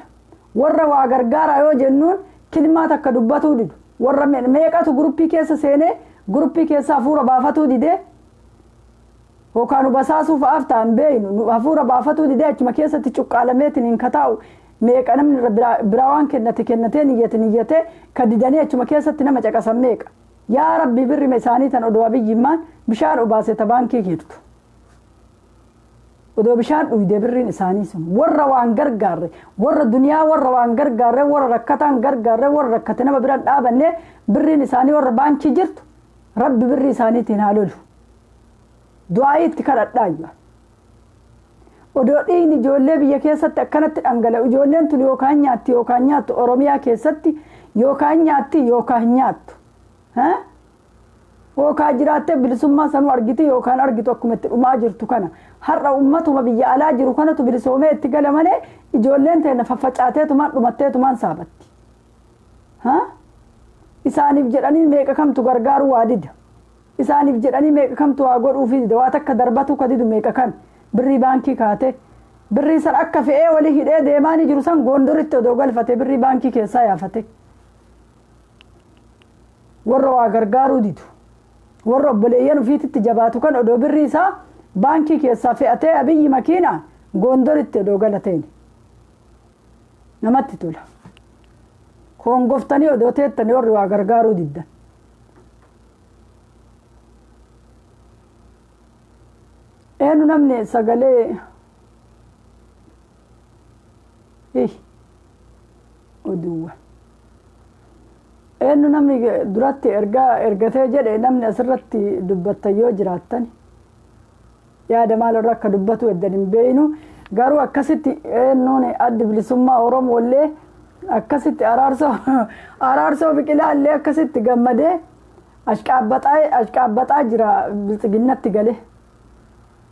warra waa gargaara yoo jennuun kilmaat akka dubbatuu didu warra meeqatu guruppii keessa seenee guruppii keessa hafuura baafatuu didee yookaan nu basaasuuf aftaan beeynu nu hafuura baafatuu didee achuma keessatti cuqqaalameetiin hin kataa'u meeqa namni biraa waan kennatee niyyatee ka didanii achuma keessatti nama caqasan meeqa yaa rabbi birrima isaanii tan odoo abiyyimmaan bishaan obaase ta baankii jirtu odoo bishaan dhuyde birriin isaanii sun warra waan gargaarre warra duniyaa warra waan gargaarre warra rakkataan gargaarre warra rakkate nama biraan dhaabanne birriin isaanii warra baankii jirtu rabbi birrii isaaniitiin haa lolu du'aa itti kadhadhaayya odoo dhiigni ijoollee biyya keessatti akkanatti dhangala'u ijoolleen tun yookaan nyaattu oromiyaa keessatti yookaan nyaattu yookaan jiraattee bilisummaa sanuu argiti yookaan argitu akkuma itti dhumaa jirtu kana har'a ummatuma biyya alaa jiru kanatu bilisoomee itti gala malee ijoolleen teenya faffacaateetumaan dhumatteetumaan saabatti isaaniif jedhanii meeqa kamtu gargaaru waa dida isaaniif jedhanii meeqa kamtu waa godhuufi dida waa takka darbatu ka didu meeqa kan birrii baankii kaate birrii san akka fe'ee walii hidhee deemaanii jiru san gondoritti odoo galfate birrii baankii keessaa yaafate warra waa gargaaruu didu warra obboleeyyan ufiititti jabaatu kan odoo birrii isaa baankii keessaa fe'atee abiyyi makiinaan gondoritti odoo galateen namatti tola hongoftanii odoo teettanii warri waa gargaaruu diddan eenu namni sagalee oduuwwan eenu namni duratti ergatee jedhe namni asirratti dubbatta yoo jiraattan yaada maalirra akka dubbatu eddan hin beeynu garuu akkasitti eennuun addi bilisummaa oromollee akkasitti araarsoo biqilaallee akkasitti gammadee ashqaabbaxaa jira biltsiginnatti galee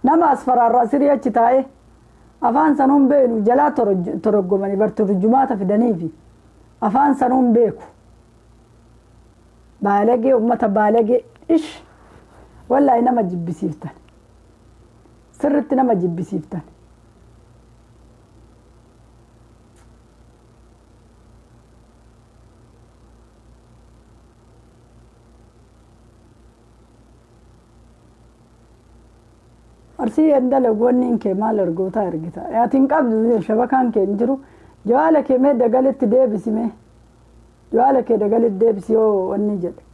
nama asfaraarraa sirii achi taa'ee afaan sanuun beenu jalaa toroggomanii barturjumaata fidaniifi afaan sanuun beeku baalagee ummata baalagee wallaahi nama jibbisiiftan sirritti nama jibbisiiftan arsii endala goonni kee maal ergoota ergita yaatiin qabdu shabakaan kee hin jiru jawaala kee mee dagaletti deebisime jawaala kee dagaletti deebisi yoo wanni jedhe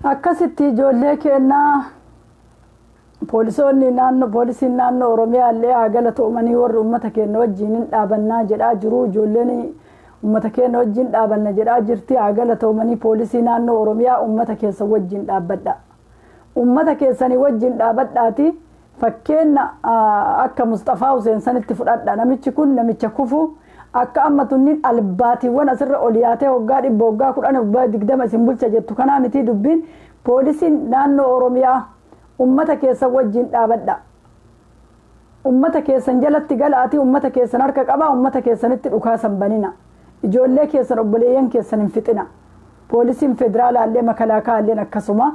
akkasitti ijoollee kennaa poolisoonni naannoo poolisiin naannoo Oromiyaa illee hagala to'amanii warri uummata keenya wajjin dhaabannaa jedhaa jiru ijoolleen uummata keenya wajjin dhaabanna jedhaa jirti hagala to'amanii poolisii naannoo Oromiyaa uummata keessa wajjin dhaabbadha uummata keessanii wajjin dhaabadhaati fakkeenya akka Mustafaa Huseen sanitti fudhadha namichi kun namicha kufu akka amma tunnin albaatiiwwan asirra oliyaatee waggaa 100 waggaa 10 waggaa 20 isin bulcha jettu kanaa miti dubbiin poolisiin naannoo Oromiyaa ummata keessa wajjin dhaabadha ummata keessan jalatti galaati ummata keessan harka qaba ummata keessanitti dhukaasan banina ijoollee keessan obboleeyyan keessan hin fixina poolisiin federaalaallee makalaakaallee akkasuma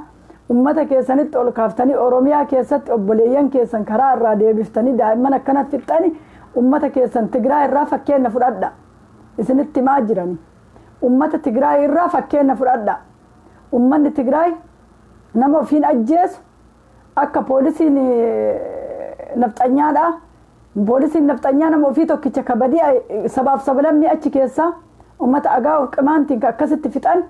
ummata keessanitti ol kaaftanii Oromiyaa keessatti obboleeyyan keessan karaa irraa deebiftanii daa'imman akkana fixxani ummata keessan Tigraay irraa fakkeenya fudhadha isinitti maa jirani ummata Tigraay irraa fakkeenya fudhadha ummanni Tigraay nama ofiin ajjeesu akka poolisiin nafxanyaadha poolisiin nafxanyaa nama ofii tokkicha kabadii sabaaf sablammii achi keessa ummata agaa of qimaantiin akkasitti fixan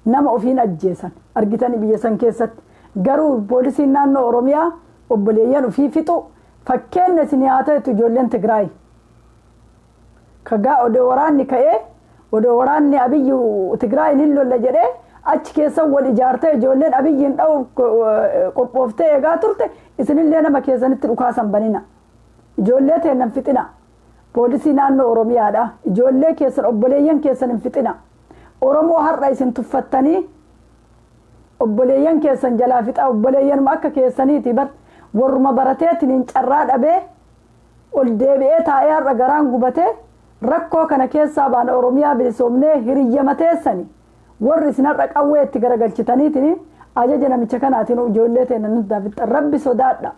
nama ofiin ajjeesan argitanii biyya san keessatti garuu poolisiin naannoo Oromiyaa obboleeyyan ofii fixu fakkeenya isin haa ta'etu ijoolleen Tigraay kagaa odoo waraanni ka'ee odoo waraanni Abiyyi Tigraay hin lolla jedhee achi keessa wal ijaartee ijoolleen Abiyyiin dha'u qophooftee eegaa turte isinillee nama keessanitti dhukaasan banina ijoollee teennan fixina poolisii naannoo Oromiyaadha ijoollee keessan obboleeyyan keessan hin fixina Oromoo har'a isin tuffattanii obboleeyyan keessan jalaa fixa obboleeyyan akka keessaniiti bar warruma barateetiin carraa dhabee ol deebi'ee taa'ee har'a garaan gubatee rakkoo kana keessaa baana Oromiyaa bilisoomnee hiriyyamateessani warri isin har'a qawwee itti garagalchitaniitiin ajaja namicha kanaatiin ijoollee teennan nutti fixan rabbi sodaadha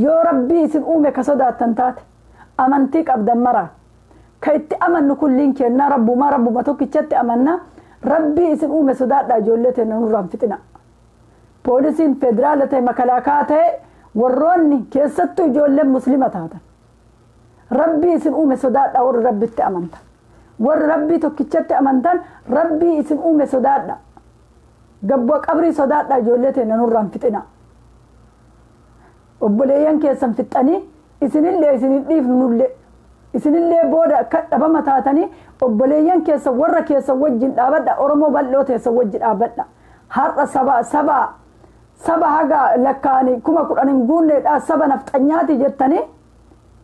yoo rabbi isin uume ka sodaattan taate amantii qabdan maraa ka itti amannu kulliin kennaa rabbuma tokkichatti amanna rabbi isin uume sodaadha ijoollee teennan nurraan fixina poolisiin federaala ta'e makalaakaa ta'e warroonni keessattuu ijoolleen muslima taatan rabbi isin uume sodaadha warri rabbitti amantan warri rabbii tokkichatti amantan rabbii isin uume sodaadha gabboo qabrii sodaadha ijoollee teennan nurraan fixina obboleeyyan keessan fixanii isinillee isinin dhiifnu nullee isinillee booda akka dhabama taatanii obboleeyyan keessan warra keessan wajjin dhaabadha Oromoo bal'oo teessan wajjin dhaabadha har'a saba haga lakkaanii 10,000 guunneedha saba nafxanyaati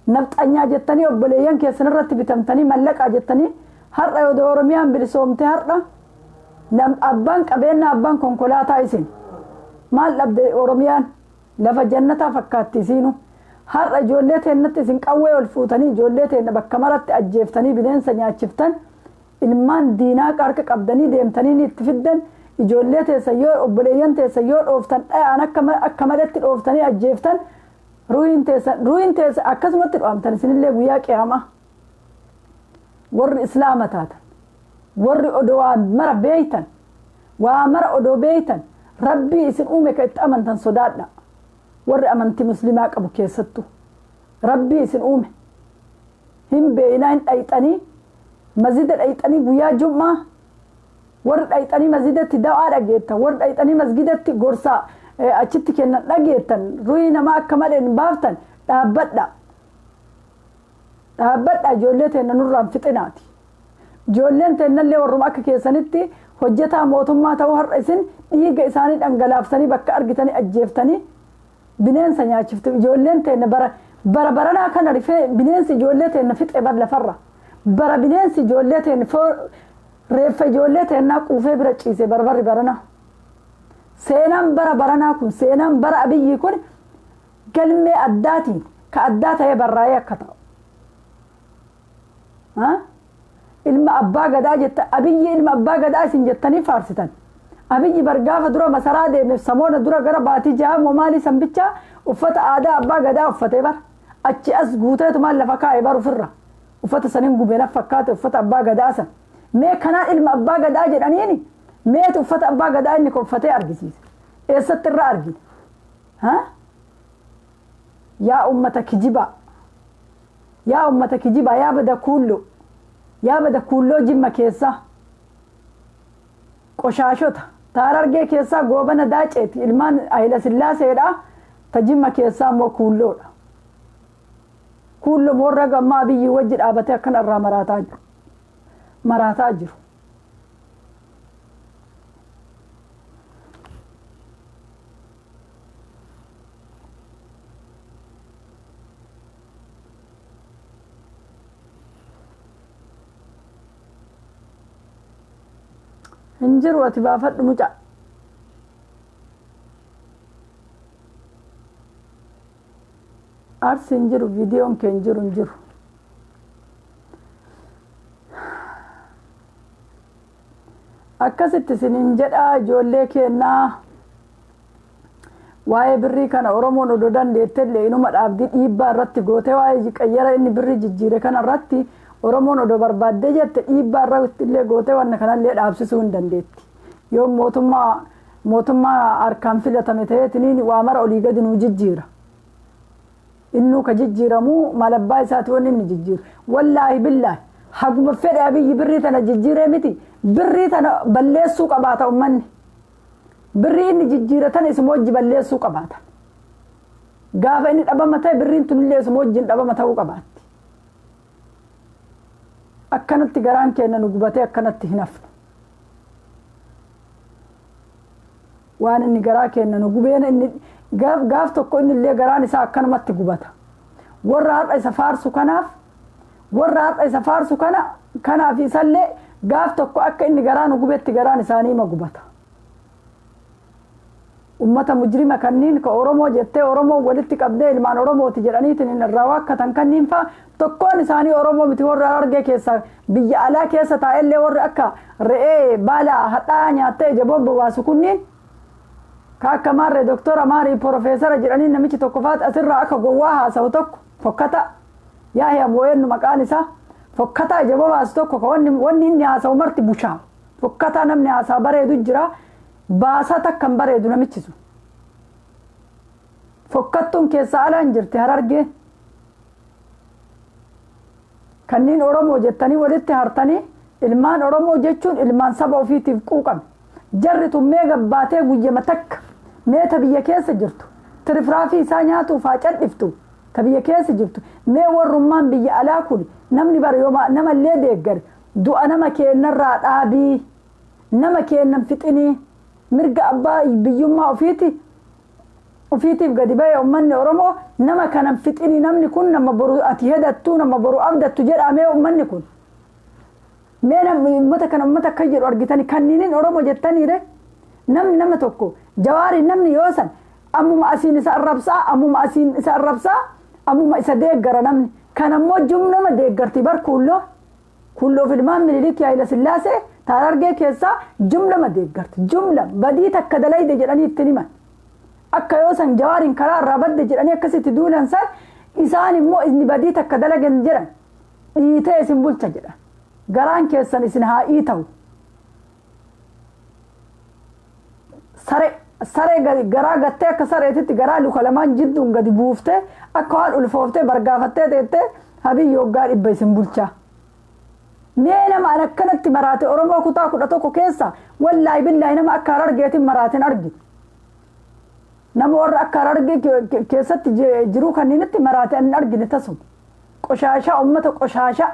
nafxanyaa jettanii obboleeyyan keessan irratti bitamtanii mallaqaa jettanii har'a yoo Oromiyaan bilisoomte har'a abbaan qabeenya abbaan konkolaataa isin maal dhabde Oromiyaan lafa jannataa fakkaatti isiinu har'a ijoollee teennatti isin qawwee ol fuutanii ijoollee teenna bakka maratti ajjeeftanii bineensa nyaachiftan ilmaan diinaa harka qabdanii deemtanii itti fiddan ijoollee teessan yoo obboleeyyan teessan yoo dhooftan dhayaan akka malatti dhooftanii ajjeeftan ruuyin teessan akkasumatti dhoomtan isinillee guyyaa qiyaamaa warri islaama taatan warri odoo waa mara odoo beeytan rabbii isin uume ka itti amantan sodaadha warri amantii muslimaa qabu keessattu rabbii isin uume hin beeyinaa hin dhayxanii mazida dhayxanii guyyaa jummaa warri dhayxanii mazidatti da'aa dhageettan warri dhayxanii masgidatti gorsaa achitti kennan dhageettan ruuyi namaa akka malee hin baaftan dhaabbadha ijoollee teenna nurraan fixinaati ijoolleen teennallee warruma akka keessanitti hojjetaa mootummaa ta'uu har'a isin dhiiga isaanii dhangalaaftanii bakka argitanii ajjeeftanii bineensa nyaachiftu ijoolleen teenna baranaa kana rifee bineensi ijoollee teenna fixe bar lafarra bara bineensi ijoollee teenna reeffa ijoollee teennaa quufee bira ciise barbarri baranaa seenaan baranaa kun seenaan bara Abiyyi kun galmee addaatiin ka addaa ta'ee barraa'ee akka ta'u ilma abbaa gadaa jetta Abiyyi ilma abbaa gadaa isin jettanii faarsitan Abiyyi bargaafa dura masaraa deemeef samoona dura gara baatii ja'a maali sanbicha uffata aadaa abbaa gadaa uffatee bar achi as guuteetu maal lafa kaa'e bar ofirra uffata sanin gubeen fakkaate uffata abbaa gadaa san mee kanaan ilma abbaa gadaa jedhaniini meetu uffata abbaa gadaa inni uffatee argisiise eessatti irraa argine yaa ummata kijibaa yaa bada kuulloo jimma keessa qoshaashota Taarargee keessaa goobana daaceeti ilmaan Hayila Sillaaseedha tajimma keessaa immoo kuulloodha. Kuulloo warra gammaa biyyi wajji dhaabatee akkanarraa maraataa jiru. Hinjiru ati baafadhu mucaa. Arsi hinjiru viidiyoon kee hinjiru. Akkasitti isiniin jedhaa ijoollee kennaa waa'ee birrii kana Oromoon odoo dandeettellee inuma dhaabdii dhiibbaa irratti goote waa'ee qayyara inni birrii jijjiire kana irratti Oromoon odoo barbaaddee jette dhiibbaa irratti illee goote wanna kanallee dhaabsisuu hin dandeetti. Yoo mootummaa harkaan filatame ta'eetiniin waa mara olii gadi nuu jijjiira. Innuu ka jijjiiramu malabbaa isaati wanni inni jijjiiru. Wallaahi billaahi haguma fedhe abiyyi birrii tana jijjiiree miti. Birrii tana balleessuu qabaata ummanni. Birrii inni jijjiiratan isuma wajji balleessuu qabaata. Gaafa inni dhabama ta'e birriin tunillee isuma wajjin dhabama ta'uu qabaatti. Akkanatti garaan keenya nu gubatee akkanatti hin hafnu. Waan inni garaa keenya nu gubeen inni gaaf tokko inni illee garaan isaa akkanumatti gubata. Warra har'a isa faarsu kanaaf isallee gaaf tokko akka inni garaa nu gubetti garaan isaanii ma gubata. Ummata mujrima kanniin ka Oromoo jettee Oromoo walitti qabdee ilmaan Oromooti jedhaniitiin irraa waakkatan kanniin faa tokkoon isaanii Oromoo miti warra Harargee keessa biyya alaa keessa taa'ellee warri akka re'ee baala hadhaa nyaattee ija bobaasu kunniin ka akka maarree doktora maarii profeesara jedhanii namichi tokko faat asirraa akka gowwaa haasa'u tokko fokkata Yahyaa Booyennu maqaan isaa fokkata ija bobaasu tokko ka wanni inni haasa'u marti bushaa fokkata namni haasaa bareedu jira. Baasaa takkan bareedu namichi sun. Fokkattuun keessaa alaan jirti Harargee. Kanniin Oromoo jettanii walitti hartanii ilmaan Oromoo jechuun ilmaan saba ofiitiif quuqame. Jarri tun mee gabbaatee guyyama takka mee ta biyya keessa jirtu. Tirifraafii isaa nyaatuuf haa cadhiftu ta biyya keessa jirtu. Mee warrummaan biyya alaa kun namni bariyooma namallee deeggare du'a nama keennarraa dhaabii nama keennan fixinii. Mirga abbaa biyyummaa ofiitiif gadi ba'e ummanni Oromoo nama kanan fixini namni kun nama boru ati hedattu nama boru abdattu jedhamee ummanni kun mee ummata kana ummata akka jedhu argitani kanniinin Oromoo jettaniire namni nama tokko Jawaari namni yoosan ammuma asiin isa arrabsaa ammuma isa deeggara namni kan ammoo nama deeggarti bar kulloo filmaan Minilik Hayila Sillaasee Harargee keessaa jumla deeggarti jumla badii takka dalayde jedhanii itti himan akka yoosan Jawaariin karaa irraa badde jedhanii akkasitti duulan san isaan immoo inni badii takka dalagan jedhan dhiitee isin bulcha jedhan garaan keessan isin haa ta'u saree garaa gattee akka sareetitti garaa luka lamaan jidduun gadi buuftee akka waan ulfooftee bargaafattee teettee habii yoggaa dhibba isin bulchaa. Mee nama akkanatti maraate Oromoo kutaa 11 keessa wallaahi billaahi nama akka Harargeetiin maraatin argi. Nama warra akka Harargee keessatti jiru kanniinitti maraate an argine tasuma. Qoshaashaa ummata qoshaashaa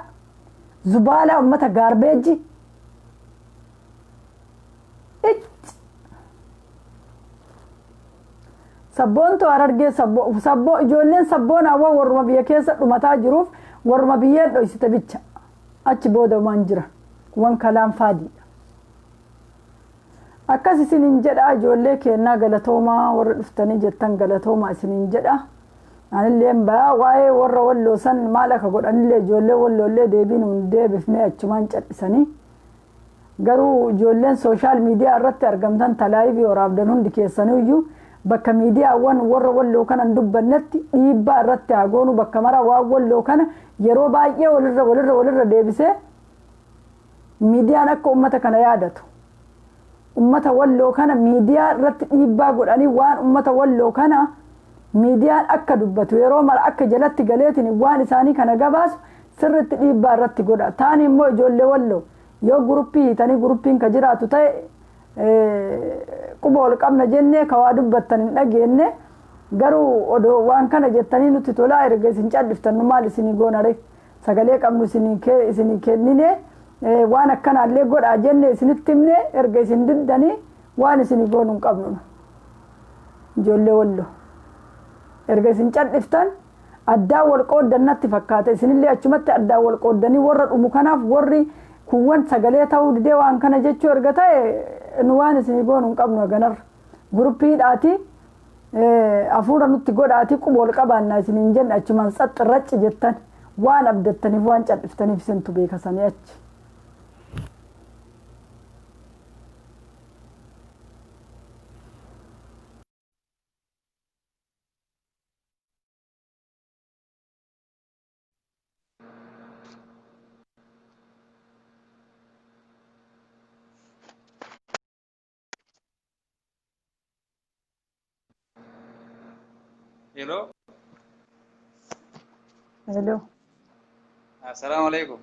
zubaalaa ummata gaarbeejji. Sabboontu Harargee sabboo ijoolleen sabboonaa warruma biyya keessa dhumataa jiruuf warruma biyyeen dhoysite bicha. Achi booda waan jira waan kalaan faadiidha. Akkas isiniin jedha ijoollee kennaa galatoomaa warra dhuftanii jettan galatoomaa isiniin jedha. Anillee baa waa'ee warra walloo san maal akka godhanillee ijoollee walloollee deebiin hin deebifnee achumaan cadhisanii. Garuu ijoolleen sooshaal miidiyaa irratti argamtan talaayivii waraabdan hundi keessaniyyuu bakka miidiyaawwan warra walloo kana dubbannetti dhiibbaa irratti hagoonu bakka mara waan walloo kana yeroo baay'ee walirra deebisee miidiyaan akka ummata kana yaadatu ummata walloo kana miidiyaa irratti dhiibbaa godhanii waan ummata walloo kana miidiyaan akka dubbatu yeroo mara akka jalatti galeetiin waan isaanii kana gabaasu sirritti dhiibbaa irratti godha taani immoo ijoollee walloo yoo guruppii hiitanii guruppiin ka jiraatu ta'e qubol qabna jenne ka waa dubbattan hin dhageenye garuu odoo waan kana jettanii nuti tolaa erga isin caddiftan maal isinii goonare sagalee qabnu isinii kennine waan akkanaallee godhaa jenne isinitti himne erga isin diddanii waan isinii goonu hin qabnu ijoollee Walloo erga isin caddiftan addaa wal qooddannatti fakkaata isinillee achumatti addaa wal qooddanii warra dhumu kanaaf warri kuwwan sagalee ta'uu didee waan kana jechuu erga ta'e nu waan isinii goonu hin qabnu ganarra guruppiidhaati afuura nutti godhaati qubol qabaannaa isiniin jenne achumaan saxxi racci jettan waan abdattaniif waan cadhiftaniif isintu beekasanii achi. Hello. Hello. Assalamu alaikum.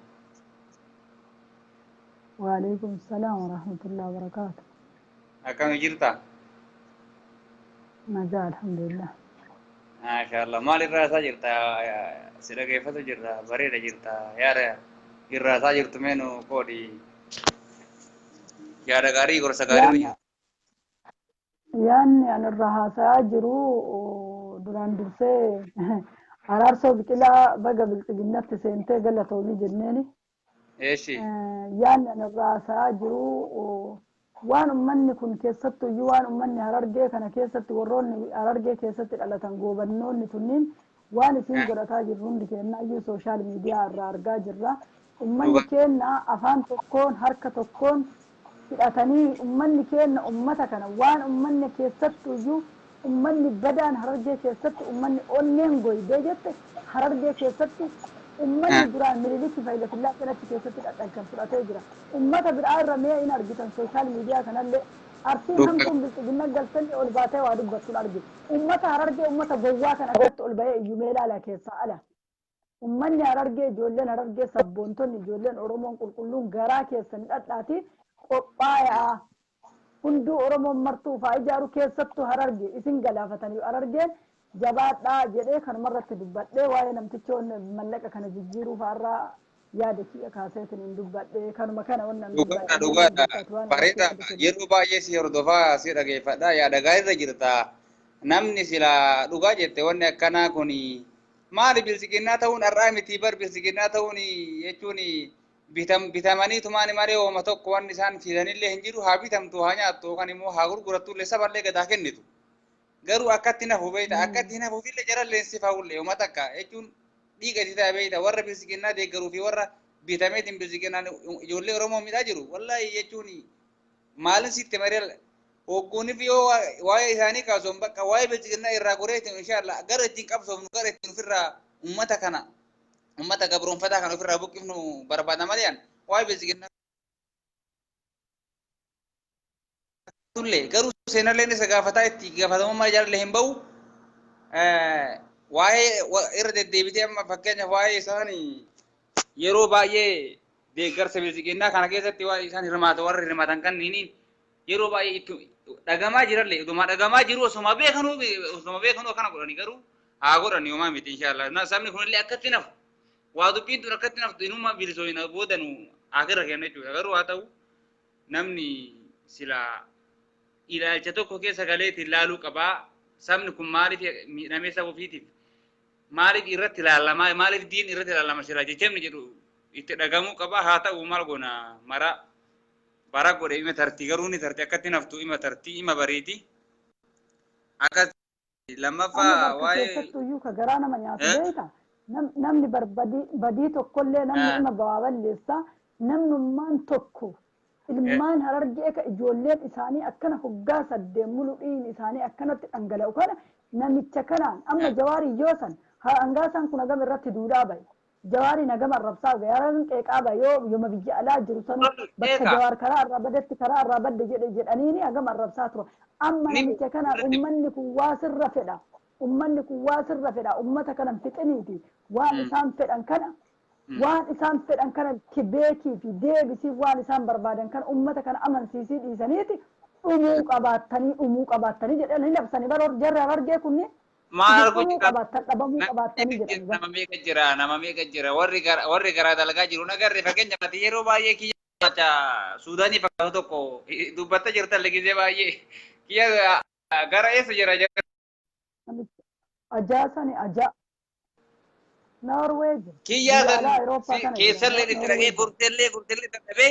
Wa alaikum salam wa rahmatullahi wa barakatuh. Akkam jirta? Nagaa alhamdulillah. Mashallah. Maal irraa isaa jirta? Si dhageeffatu jirta? Bareeda jirta? Yaada irraa isaa jirtu meenu qoodi? Yaada gaarii gorsa gaarii. Yaanni an irraa haasayaa jiru duraan dursee araarsoo biqilaa baga bilxiginnatti seentee galatoomii jenneeni. Eeshi. Yaanni an irraa haasayaa jiru waan ummanni kun keessattu iyyuu waan ummanni Harargee kana keessatti warroonni Harargee keessatti dhalatan goobannoonni tunniin waan isin godhataa jirru hundi keenya iyyuu sooshaal miidiyaa irraa argaa jirra. Ummanni keenya afaan tokkoon harka tokkoon hidhatanii ummanni keenya ummata kana waan ummanni keessattu iyyuu ummanni badaan Harargee keessatti ummanni onneen goydee jette Harargee keessatti ummanni duraan mililikii Faayilatillaa kanatti keessatti dhadhalkan fudhatee jira. Ummata biraa irra mee in argitan sooshaal miidiyaa kanallee arsiin hamtuun bilxiginna galtanii ol baatee waa dubbattuun argitu. Ummata Harargee ummata gowwaa kana irratti ol bahee iyyuu meelaalaa keessaa ala. Ummanni Harargee ijoolleen Harargee sabboontonni ijoolleen Oromoon qulqulluun garaa keessan dhadhaati qophaayaa. Hunduu Oromoon martuu faa ijaaru keessattuu Harargee isin galaafatanii Harargeen jabaadhaa jedhee kanumarratti dubbadhee waa'ee namtichoon mallaqa kana jijjiiruu fa'arraa yaada kiyya kaaseetiin hin dubbadhee kanuma kana wannan dhugaadha bareeda yeroo baay'ee si hordofaa si dhageeffadha yaada gaariirra jirta namni sila dhugaa jette wanni akkanaa kun maali bilisiginnaa ta'uun har'aa miti bar bilisiginnaa ta'uun jechuun bitamanii tumaani malee ooma tokko wanni isaan fidanillee hin jiru haa bitamtu haa nyaattu yookaan immoo haa gurguratullee saballee gadaa kennitu garuu akkatti nafu beeyta akkatti nafuufillee jaralleen si fa'ullee ooma takka jechuun dhiiga itti ta'a beeyta warra bilisiginnaa deeggaruu fi warra bitameetiin bilisiginnaan ijoollee Oromoo midhaa jiru wallaahi jechuun maalin sitti maree hogguunif yoo waa'ee isaanii kaasuun bakka waa'ee bilisiginnaa irraa goreetiin inshaallah gara ittiin qabsoofnu gara ittiin ofirraa ummata kana ummata gabroonfataa kan ofirraa buqqifnu barbaada malee waa'ee bilisiginnaa tullee garuu seenallee isa gaafataa itti gaafatamummaa jaalallee hin ba'u waa'ee irra deddeebitee amma fakkeenyaaf waa'ee isaanii yeroo baay'ee deeggarsa bilisiginnaa kana keessatti waa'ee isaan hirmaata warra hirmaatan kanniin yeroo baay'ee itti dhagamaa jirallee dhuma dhagamaa jiru osuma beekanuu kana godhani garuu haa godhani homaa miti inshaallah sabni kunillee akkatti nafu waa dubbiin tun akkatti naftu inuma bilisooyina boodanu akirra kenna jechuudha garuu haa ta'u namni sila ilaalcha tokko keessa galeetiin ilaaluu qabaa sabni kun maaliif miidhamee saba ofiitiif maaliif irratti ilaalamaa maaliif diin irratti ilaalama sila jechamni jedhu itti dhagamuu qabaa haa ta'u maal goona mara bara godhe ima tartii garuu ni tartii akkatti naftu ima tartii ima bareeti akkatti lammaffaa waa'ee iyyuu ka garaa nama nyaatu beeka namni badii tokkollee namni ima gabaaballeessa namnummaan tokko ilmaan Harargee ka ijoolleen isaanii akkana hoggaa saddeen muludhiin isaanii akkanatti dhangala'u kana namicha kanaan amma Jawaarii yoosan hangaasaan kun hagam irratti duudhaa bahe Jawaarii nagam arrabsaa bahe Harargeen qeeqaa bahe yoo yooma biyya alaa jiru sanu bakka Jawaar karaa irraa badetti karaa irraa badde jedhaniini hagam arrabsaa tura amma namicha kanaan ummanni kun waa sirra fedha ummanni kun waa sirra fedha ummata kanan fixiniiti waan isaan fedhan kana waan isaan fedhan kana beekii fi deebisii waan isaan barbaadan kana ummata kana amansiisii dhiisaniiti umuu qabaatanii jedhanii labsanii bara jarra argee kunni maal argu umuu jira qabaatan dhabamuu qabaatanii jedhanii nama meeqa jira warri garaa dalagaa jiru nagarre fakkeenyaaf ati yeroo baay'ee kiyya Suudaanii fakkaatu tokko dubbatta jirtan gisee baay'ee kiyya gara eessa jira ajaasani ajaa Norway kiyya san keessallee itti dhagee gortellee dadhabee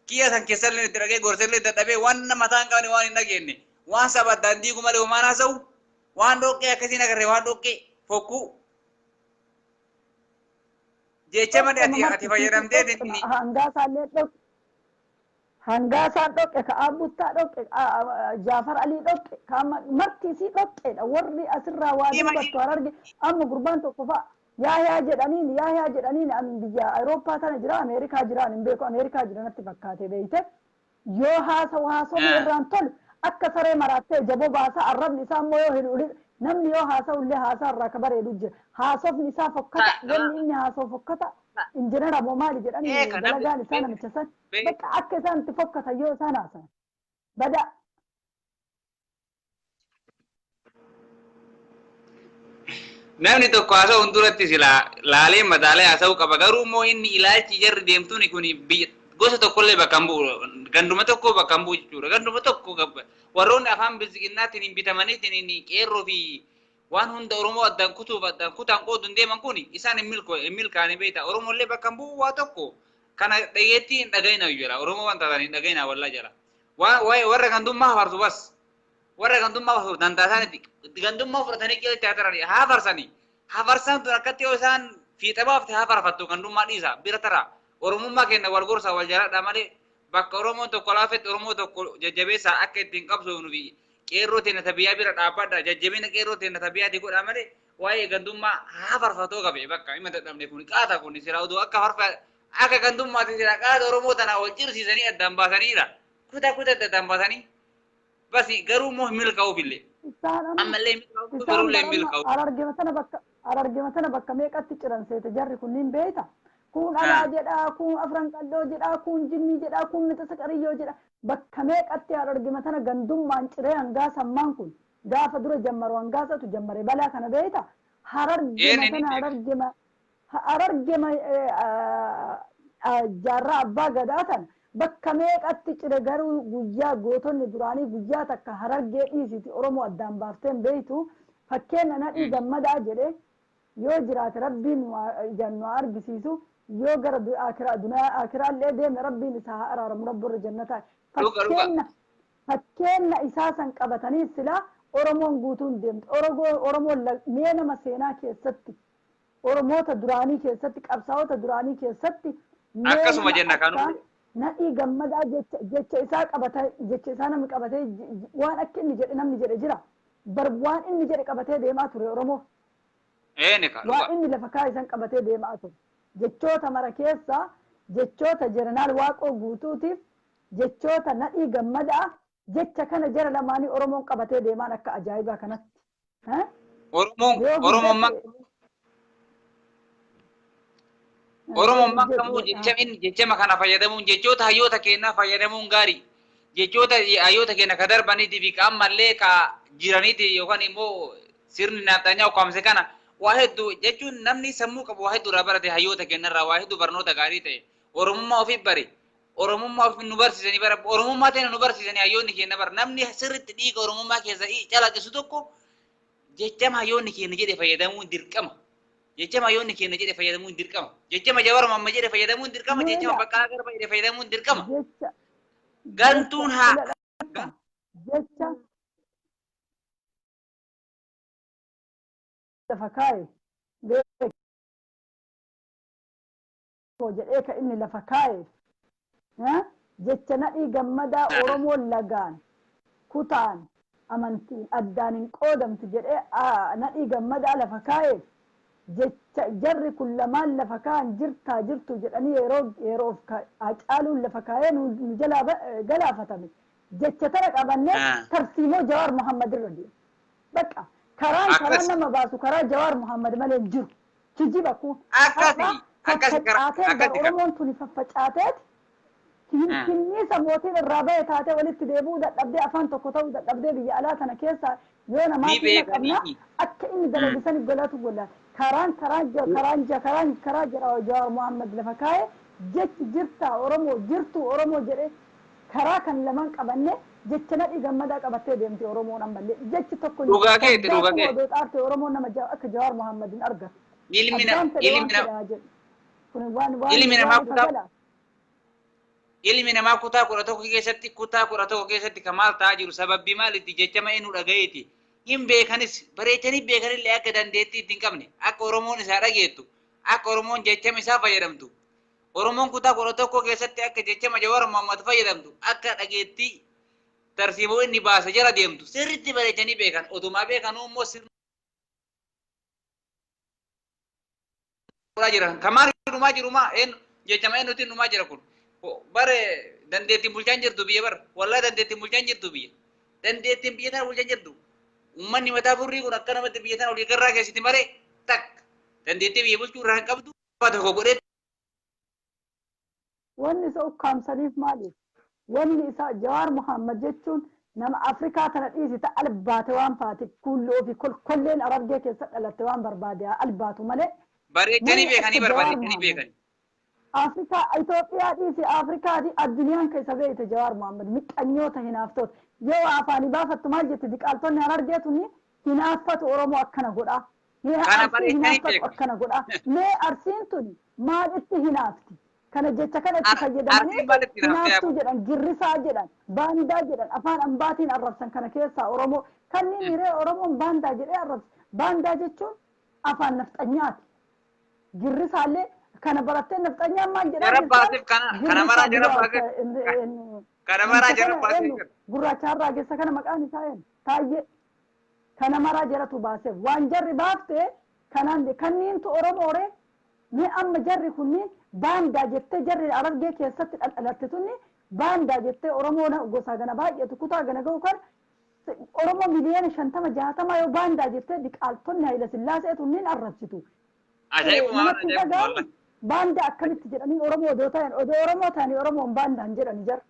kiyya san keessallee itti dhagee gortellee dadhabee waan mataan qabne waan hin dhageenye waan saba daandii malee homaan haasa'u waan dhoqqee akkasiin agarree waan dhoqqee fokkuu jecha malee ati fayyadamtee inni hangaasaan dhoqqe ka abbuttaa dhoqqe Jaafar Alii dhoqqe ka martiisii dhoqqeedha warri asirraa waa dubbattu arge amma gurbaan tokko fa'a yaa jedhaniin an biyya Awurooppaa tana jira Ameerikaa jiraan hin beeku Ameerikaa jiranatti fakkaate beeyte yoo haasa'u irraan tolu akka saree maraattee jaboo baasaa arrabni isaa immoo yoo hidhu namni yoo haasa'u illee haasaa irraa ka bareedu jira haasofni isaa fokkata wanni inni haasa'u fokkata injineera moo maali jedhanii dalagaan isaa namicha san bakka akka isaan itti fokkatan yoo isaan haasa'an bada namni tokko haasa'u hunduratti sila laalee madaalee haasa'uu qaba garuu immoo inni ilaalchi jarri deemtuun kun gosa tokkollee bakka hin bu'u ganduma tokko bakka hin bu'u jechuudha ganduma tokko warroonni afaan bilisiqinnaatiin hin bitamaniitiin qeerroo fi waan hunda Oromoo addaan kutaan qoodu hin deeman kun isaan hin milkaa'anii beekta Oromollee bakka hin bu'u waa tokko kana dhageettii hin dhagayina jira Oromoo waan taatan hin dhagayina wallaa jira warra gandummaa hafarsu bas warra gandummaa hafarsu dandaasaanitti gandummaa fudhatanii qeetti hataranii hafarsan tun akkatti yoo isaan fiixa baafte hafarfattu gandummaa dhiisa bira tara Oromummaa kenna wal gorsa wal jaaladha malee bakka Oromoon tokko laafetti Oromoo tokko jajjabeessaa akka ittiin qabsoofnu fi qeerroo teenya tabiyyaa bira dhaabbadha jajjabina qeerroo teenya tabiyyaati godha malee waa'ee gandummaa hafarfatoo qabe bakka hima dadhabne kun qaata kun sira oduu akka gandummaatti sira qaata Oromoo tanaa wal cirsiisanii addaan baasaniidha kutaa addaan baasanii basi garuu immoo hin milkaa'uuf illee ammallee milkaa'uuf garuullee hin milkaa'uuf. Arargema sana bakka meeqatti ciran seete jarri kunniin beeyta kun alaa jedha kun afran qalloo jedha kun jinnii jedha kun mixasa qariyyoo jedha bakka meeqatti arargema sana gandummaan ciree hangaasammaan kun gaafa dura jammaru hangaasatu jammare balaa kana beeyta harargema sana arargema jaarraa abbaa gadaa sana bakka meeqatti cire garuu guyyaa gootonni duraanii guyyaa takka harargee dhiisiti Oromoo addaan baafteen beeytu fakkeenya nadhii gammadaa jedhe yoo jiraate rabbiin jannu argisiisu yoo gara akiraallee deeme rabbiin isaa haa araaramu rabborra jannataa fakkeenya isaa san qabatanii silaa Oromoon guutuun deemte Oromoon mee nama seenaa keessatti Oromoota duraanii keessatti qabsaa'ota duraanii keessatti akkasuma jenna kanuu nadhii gammadaa jecha isaa qabatee jecha isaa namni qabatee waan akka inni jedhe namni jedhe jira waan inni jedhe qabatee deemaa ture Oromoo waan inni lafa kaa'isan qabatee deemaa ture jechoota mara keessaa jechoota jeneraal Waaqoo guutuutiif jechoota nadhii gammadaa jecha kana jara lamaanii Oromoon qabatee deemaan akka ajaa'ibaa kanatti Oromoon makkamuu jechama kana fayyadamuun jechoota hayyoota keenyaa fayyadamuun gaarii jechoota hayyoota keenya ka darbaniitii fi qaammallee ka jiraniiti yookaan immoo sirni naaxanyaa ukkaamse kana waa hedduu jechuun namni sammuu qabu waa hedduu irraa barate hayyoota keenyarraa waa hedduu barnoota gaarii ta'e Oromummaa ofii bare Oromummaa ofii nu barsiisanii bara Oromummaa ta'e nu barsiisanii hayyoonni keenya bara namni sirriitti dhiiga Oromummaa keessa calaqqisu tokko jechama hayyoonni keenya jedhe fayyadamuun dirqama. Jechama hayyoonni keenya jedhe fayyadamuun dirqama. Jechama Jawaar Mohaammed jedhe fayyadamuun dirqama. Jechama Baqqalaa Garbaa jedhe fayyadamuun dirqama. Gantuun haa. Jecha lafa kaa'e jedhee ka inni lafa kaa'e jecha nadhii gammadaa Oromoon lagaan kutaan amantiin addaan hin qoodamtu jedhee nadhii gammadaa lafa kaa'e jecha jarri kun lamaan lafa kaa'an jirtu jedhanii yeroof Hacaaluun lafa kaa'ee nu jalaa galaafatame jecha tana qabannee tarsiimoo Jawaar Mohaammed irra deema bakka karaan nama baasu karaa Jawaar Mohaammed malee hin jiru kijiba kun akkasi Oromoon tuni faffacaateet Kinni sabootiin irraa ba'e taatee walitti deebi'uu dadhabdee afaan tokko ta'uu dadhabdee biyya alaa tana keessa yoo namaatiin qabna akka inni dalagisan golatu gola. Karaa jira Jawaar Mohaammed lafa kaa'e jechi jirta Oromoo jirtu Oromoo jedhee karaa kan lamaan qabanne jecha nadhi gammadaa qabattee deemti Oromoon ammallee jechi tokko dhugaa keetti odoo xaarte Oromoon nama akka Jawaar Mohaammadin arga. Ilmi namaa kutaa kudha tokko keessatti kamaal ta'aa jiru sababbii maalitti jechama inni dhagayeeti. Hin beekanis bareechanii beekanillee akka dandeettii ittiin qabne akka Oromoon isaa dhageettu akka Oromoon jechama isaa fayyadamtu. Oromoon kutaa kudha tokko keessatti akka jechama Jawaar Mohaammed fayyadamtu akka dhageettii tarsiiboo inni baasa jala deemtu sirriitti bareechanii beekan otumaa beekanuu immoo sirna jiran kamaal dhumaa jirumaa jechama eenyutti dhumaa jira kun bare dandeettiin bulchaan jirtu biyya bara wallahi dandeettiin bulchaan jirtu biyya dandeettiin biyya tana bulchaan jirtu ummanni mataa furrii kun akka namatti biyya tana olii garraa keessatti maree takka dandeettii biyya bulchuu irraa hin qabdu tokko godhee. Wanni isa ukkaamsaniif maaliif? Wanni isa Jawaar Mohaammed jechuun nama Afrikaa tana dhiisita albaate waan faati kulloo fi kolkolleen Arabgee keessa dhalatte waan barbaade albaatu malee. Bareechanii beekanii barbaadanii beekanii. Afrikaa Itoophiyaa dhiisi Afrikaa di addunyaan keessa beekte Jawaar Mohaammed miqqanyoota hinaaftoota yoo afaanii baafattu maal jetti diqaaltonni Harargeetu ni hinaaffatu Oromoo akkana godha. Kana bareechanii beekan. Akkana godha. Mee arsiin tuni maal itti hinaafti? Kana jecha kana itti fayyadamanii hinaaftuu jedhan girrisaa jedhan baandaa jedhan afaan ambaatiin arrabsan kana keessaa Oromoo kanneen hiree Oromoon baandaa jedhee arrabsa. Baandaa jechuun afaan nafxanyaati. Girrisaallee kana barattee nafxanyaan maal jedhaa Jarabbaasiif kana maraa jarabbaasiif kana maraa jarabbaasiif gurraacha harraa geessa kana maqaan isaa eenyu Taayyee kana maraa jaratu baaseef waan jarri baafte kanaan kanniintu Oromooree mee amma jarri kunniin baandaa jettee jarri Harargee keessatti dhalatte tunni baandaa jettee Oromoo gosa gana baay'eetu kutaa gana ga'u kan Oromoo miliyoona 50-60 yoo baandaa jettee diqaaltonni Hayila Sillaasee tunniin arrabsitu. Ajaa'ibuma Banda akkamitti jedhanii Oromoo odoo ta'an odoo Oromoo ta'anii Oromoon baandaan jedhani jar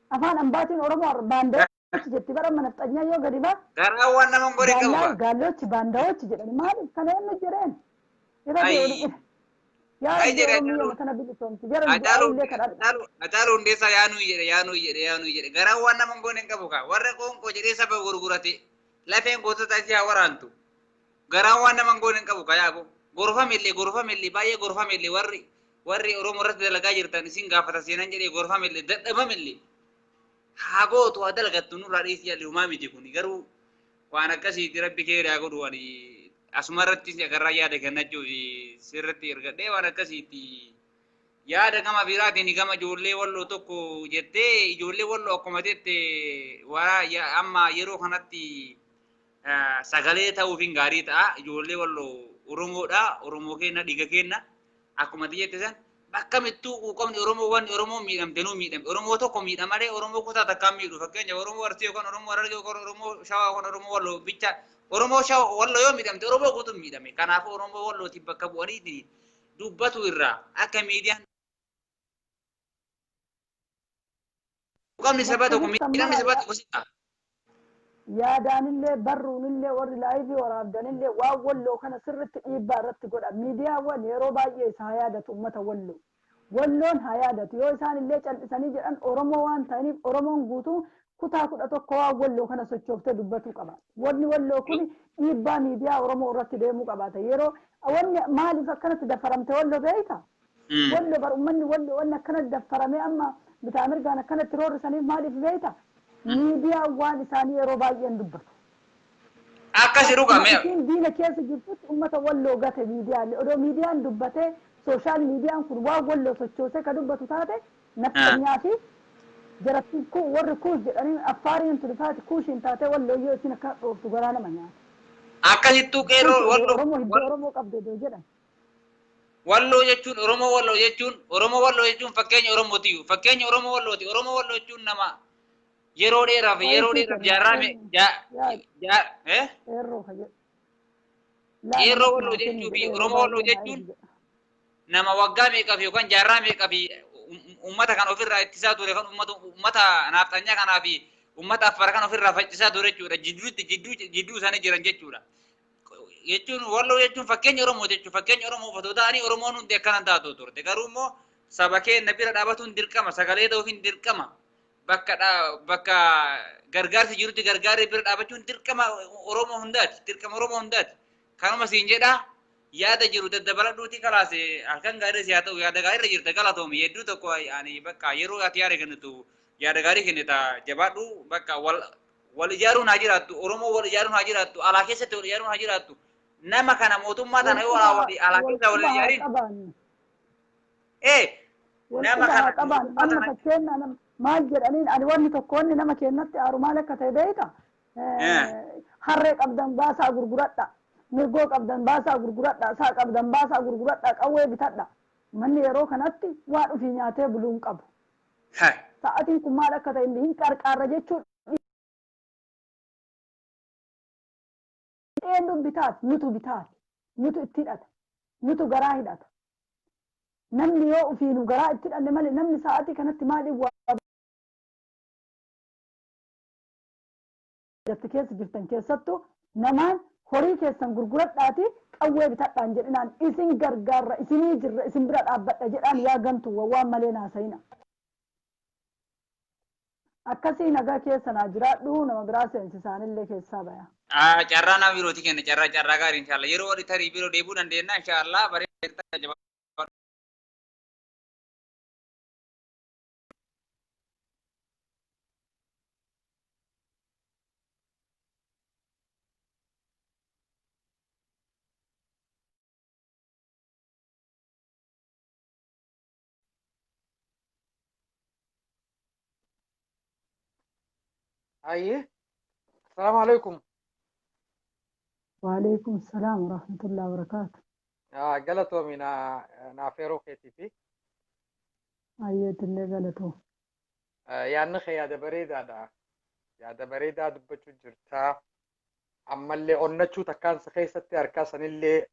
afaan ambaatiin Oromoo baandaa jetti bara nafxanyaa yoo gadi baa garaawwan nama godhe qabu gaallochi baandaawochi jedhani maaliif kana eenyu jedheen Ajaalu hundeessaa yaanuu jedhe garaawwan nama godhe hin qabu kaa warra qoonqoo jedhee saba gurgurate lafeen gootota isii haa waraantu garaawwan nama godhe hin qabu kaa yaaboo. Gorfamillee baay'ee gorfamillee warri Oromoo irratti dalagaa jirtan isin gaafata seenan jedhee gorfamillee dadhabamillee haa gootu haa dalagattu nurraa dhiisi jalli humaa miti kun garuu waan akkasiiti rabbi kee haa godhu ani asuma irratti agarraa yaada kennachuuf sirriitti ergadhee waan akkasiiti yaada gama biraatiin gama ijoollee walloo tokko jettee ijoollee walloo akkuma jette amma yeroo kanatti sagalee ta'uuf hin gaarii ta'a ijoollee walloo Oromoodha Oromoo kenna dhiiga kenna akkuma jette san bakka mittuu quuqamni Oromoo miidhamte nuu miidhamte Oromoo tokko miidhamalee Oromoo kutaa takkaan miidhu fakkeenya Oromoo Arsii yookaan Oromoo Harargee yookaan Oromoo Shawaa yookaan Oromoo Walloo bicha Oromoo Shawaa Walloo yoo miidhamte Oromoo guutuun miidhame kanaafuu Oromoo Wallootiin bakka bu'anii dubbatu irraa akka miidiyaan quuqamni saba tokko miidhamni saba tokko si'a. Yaadaanillee barruunillee warri laayivii waraabdanillee waan walloo kana sirriitti dhiibbaa irratti godha. Miidiyaawwan yeroo baay'ee isa haa yaadatu uummata walloo. Walloon haa yaadatu yoo isaanillee cal'isanii jedhan Oromoo waan ta'aniif Oromoon guutuu kutaa 11 waan walloo kana sochooftee dubbatuu qaba. Wanni walloo kun dhiibbaa miidiyaa Oromoo irratti deemuu qabaata. Yeroo wanni maaliif akkanatti daffaramte walloo beeyta? Walloo bar uummanni walloo wanni akkanatti daffaramee amma bitaa mirgaan akkanatti roorrisaniif maaliif beeyta? Miidiyaa waan isaanii yeroo baay'een dubbatu. Akkasi dhugame. Diina keessa jirtutti uummata walloo gate miidiyaalee. Odoo miidiyaan dubbatee sooshaal miidiyaan kun waan walloo sochoosee ka dubbatu taate naftanyaa fi jarattiin warri kuus jedhanii affaariin tuni taate kuushiin taatee walloo yoo isin akka dhooftu garaa nama nyaata. Akkasittuu qeerroo walloo. Oromoo qabdee doo jedhan. Walloo jechuun Oromoo walloo jechuun fakkeenya Oromootiyyuu fakkeenya Oromoo wallooti Oromoo walloo jechuun nama yeroo dheeraaf jaarrame yeroo walloo jechuu fi Oromoo walloo jechuun nama waggaa meeqaaf yookaan jaarraa meeqaaf ummata kan ofirraa ittisaa ture kan ummata naafxanyaa kanaa fi ummata affara kan ofirraa faccisaa ture jechuudha. Jidduu isaanii jiran jechuudha. Jechuun walloo jechuun fakkeenya Oromoo jechuudha. Fakkeenya Oromoo otoo ta'anii Oromoon hundi akkana taatu turte. Garuu immoo saba keenya bira dhaabatuun dirqama. Sagalee ta'uufiin dirqama. Bakka gargaarsi jirutti gargaarri bira dhaabachuun dirqama Oromoo hundaati. Dirqama Oromoo hundaati. Kanuma siin jedhaa yaada jiru daddabaladhuuti kalaase halkan gaarii haa ta'u yaada gaarii irra jirta galatoomi hedduu tokko bakka yeroo ati yaada kennitu yaada gaarii kennita jabaadhu bakka wal ijaaruun haa jiraattu Oromoo wal ijaaruun haa jiraattu alaa keessatti wal ijaaruun haa jiraattu nama kana mootummaa tana yoo alaa keessa wal ijaariin nama kana qaban amma fakkeenya maal jedhaniin ani wanni tokkoonni nama kennatti aaru maal akka ta'e beeyta harree qabdan baasaa gurguradha mirgoo qabdan baasaa gurguradha saa qabdan baasaa gurguradha qawwee bitadha manni yeroo kanatti waa dhufii nyaatee buluun qabu sa'atiin kun maal akka ta'e hin qarqaarra jechuudha eenyuun bitaati nutu itti hidhata nutu garaa hidhata namni yoo ufiinu garaa itti hidhanne malee namni sa'atii kanatti maaliif waa keessa jirtan keessattuu namaan horii keessan gurguradhaati qawwee bitadhaan jedhinaan isin gargaarra isinii jirra isin bira dhaabbadha jedhaan yaa gantu waan malee naasayina akkasii nagaa keessa naa jiraadhu nama biraa seensisaanillee keessaa baya. Carraa nama birooti kenna carraa gaarii inshallah yeroo wali tarii biroo deebuu dandeenya inshallah bareedaa. أيه السلام عليكم. وعليكم السلام ورحمة الله وبركاته. قلتو من نافيرو كيتي أيه اللي قلتو يا نخي يا دبريدا دبتو جرتا أما اللي أنشو تكان سخيستي أركاسن اللي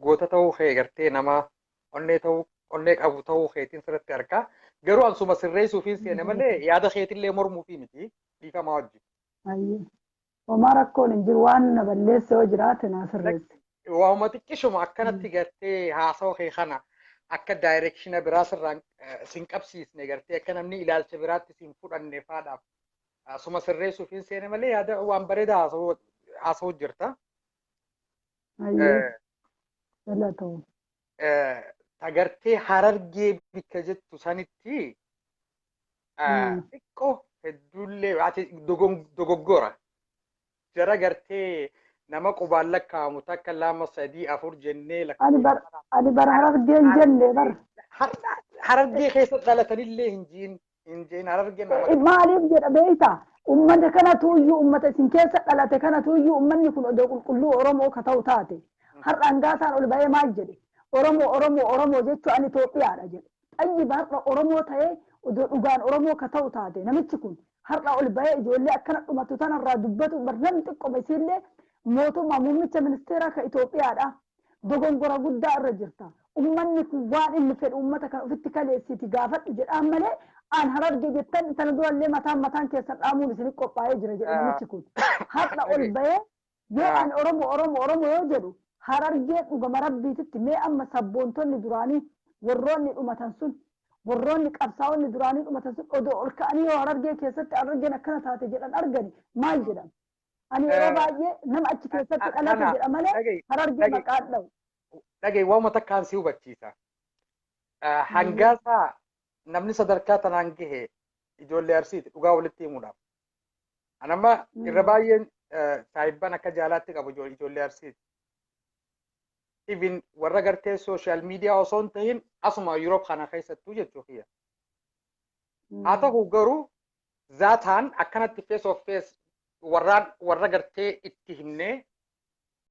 قوتتو خي قرتي نما أنك أبو تو خيتين سرت أركا garuu ansuma sirreessuu fi seene malee yaada keetillee mormuu fi miti dhiifama wajji. Ayyee. Homaa rakkoon hin jiru waan na balleesse yoo jiraate naa sirreesse. Waanuma xiqqishuma akkanatti gartee haasawaa kee kana akka daayirekshina biraa sirraan sin qabsiisne gartee akka namni ilaalcha biraatti sin fudhanne faadhaaf asuma sirreessuu fi seene malee yaada waan bareedaa haasawuu jirta. Ayyee. Galatoo. Agartee harargee bikka jettu sanitti xiqqoo hedduullee dogoggora jara gartee nama qubaan lakkaa'amu takka lama sadii afur jennee ani bara harargee hin jenne bara harargee keessa dhalatanillee hin jeen harargee nama maaliif jedha beeyta ummata kanatu iyyuu ummata isin keessa dhalate kanatu iyyuu ummanni kun odoo qulqulluu Oromoo ka ta'u taate har'aan gaasaan ol ba'ee maal jedhe Oromoo jechuun ani Itoophiyaadha jedhe. Xayyiba har'a Oromoo ta'ee odoo dhugaan Oromoo ka ta'u taate namichi kun har'a ol bahee ijoollee akkana dhumatu tanarraa dubbatu barnamni xiqqooma isiillee mootummaa muummicha ministeeraa ka Itoophiyaadha. Dogongora guddaa irra jirta. Uummanni kun waan inni fedhu uummata kan ofitti kaleessiti gaafadhu jedhaan malee aan hararge jettan tana durallee mataan keessan dhaamuun isin qophaa'ee jira jedhe namichi kun. Har'a ol bahee yoo aan Oromoo yoo jedhu harargee dhugama rabbiititti mee amma sabboontonni duraanii warroonni dhumatan sun warroonni qabsaa'onni duraanii dhumatan sun odoo ol ka'anii yoo harargee keessatti harargeen akkana taate jedhan argani maal jedhan ani yeroo baay'ee nama achi keessatti dhalate jedha malee harargee maqaan dha'u. Dhagee waanuma takkaan si hubachiisa. Hangaasaa namni sadarkaa tanaan gahe ijoollee arsiiti dhugaa walitti himuudhaaf. Anamma irra baay'een saayibban akka jaalaatti qabu ijoollee arsiiti. Even warra gartee social media osoo hin tahin asuma Europe kana keessattuu jechuu kiyya. Haa ta'u garuu zaataan akkanatti face of face warra gartee itti himnee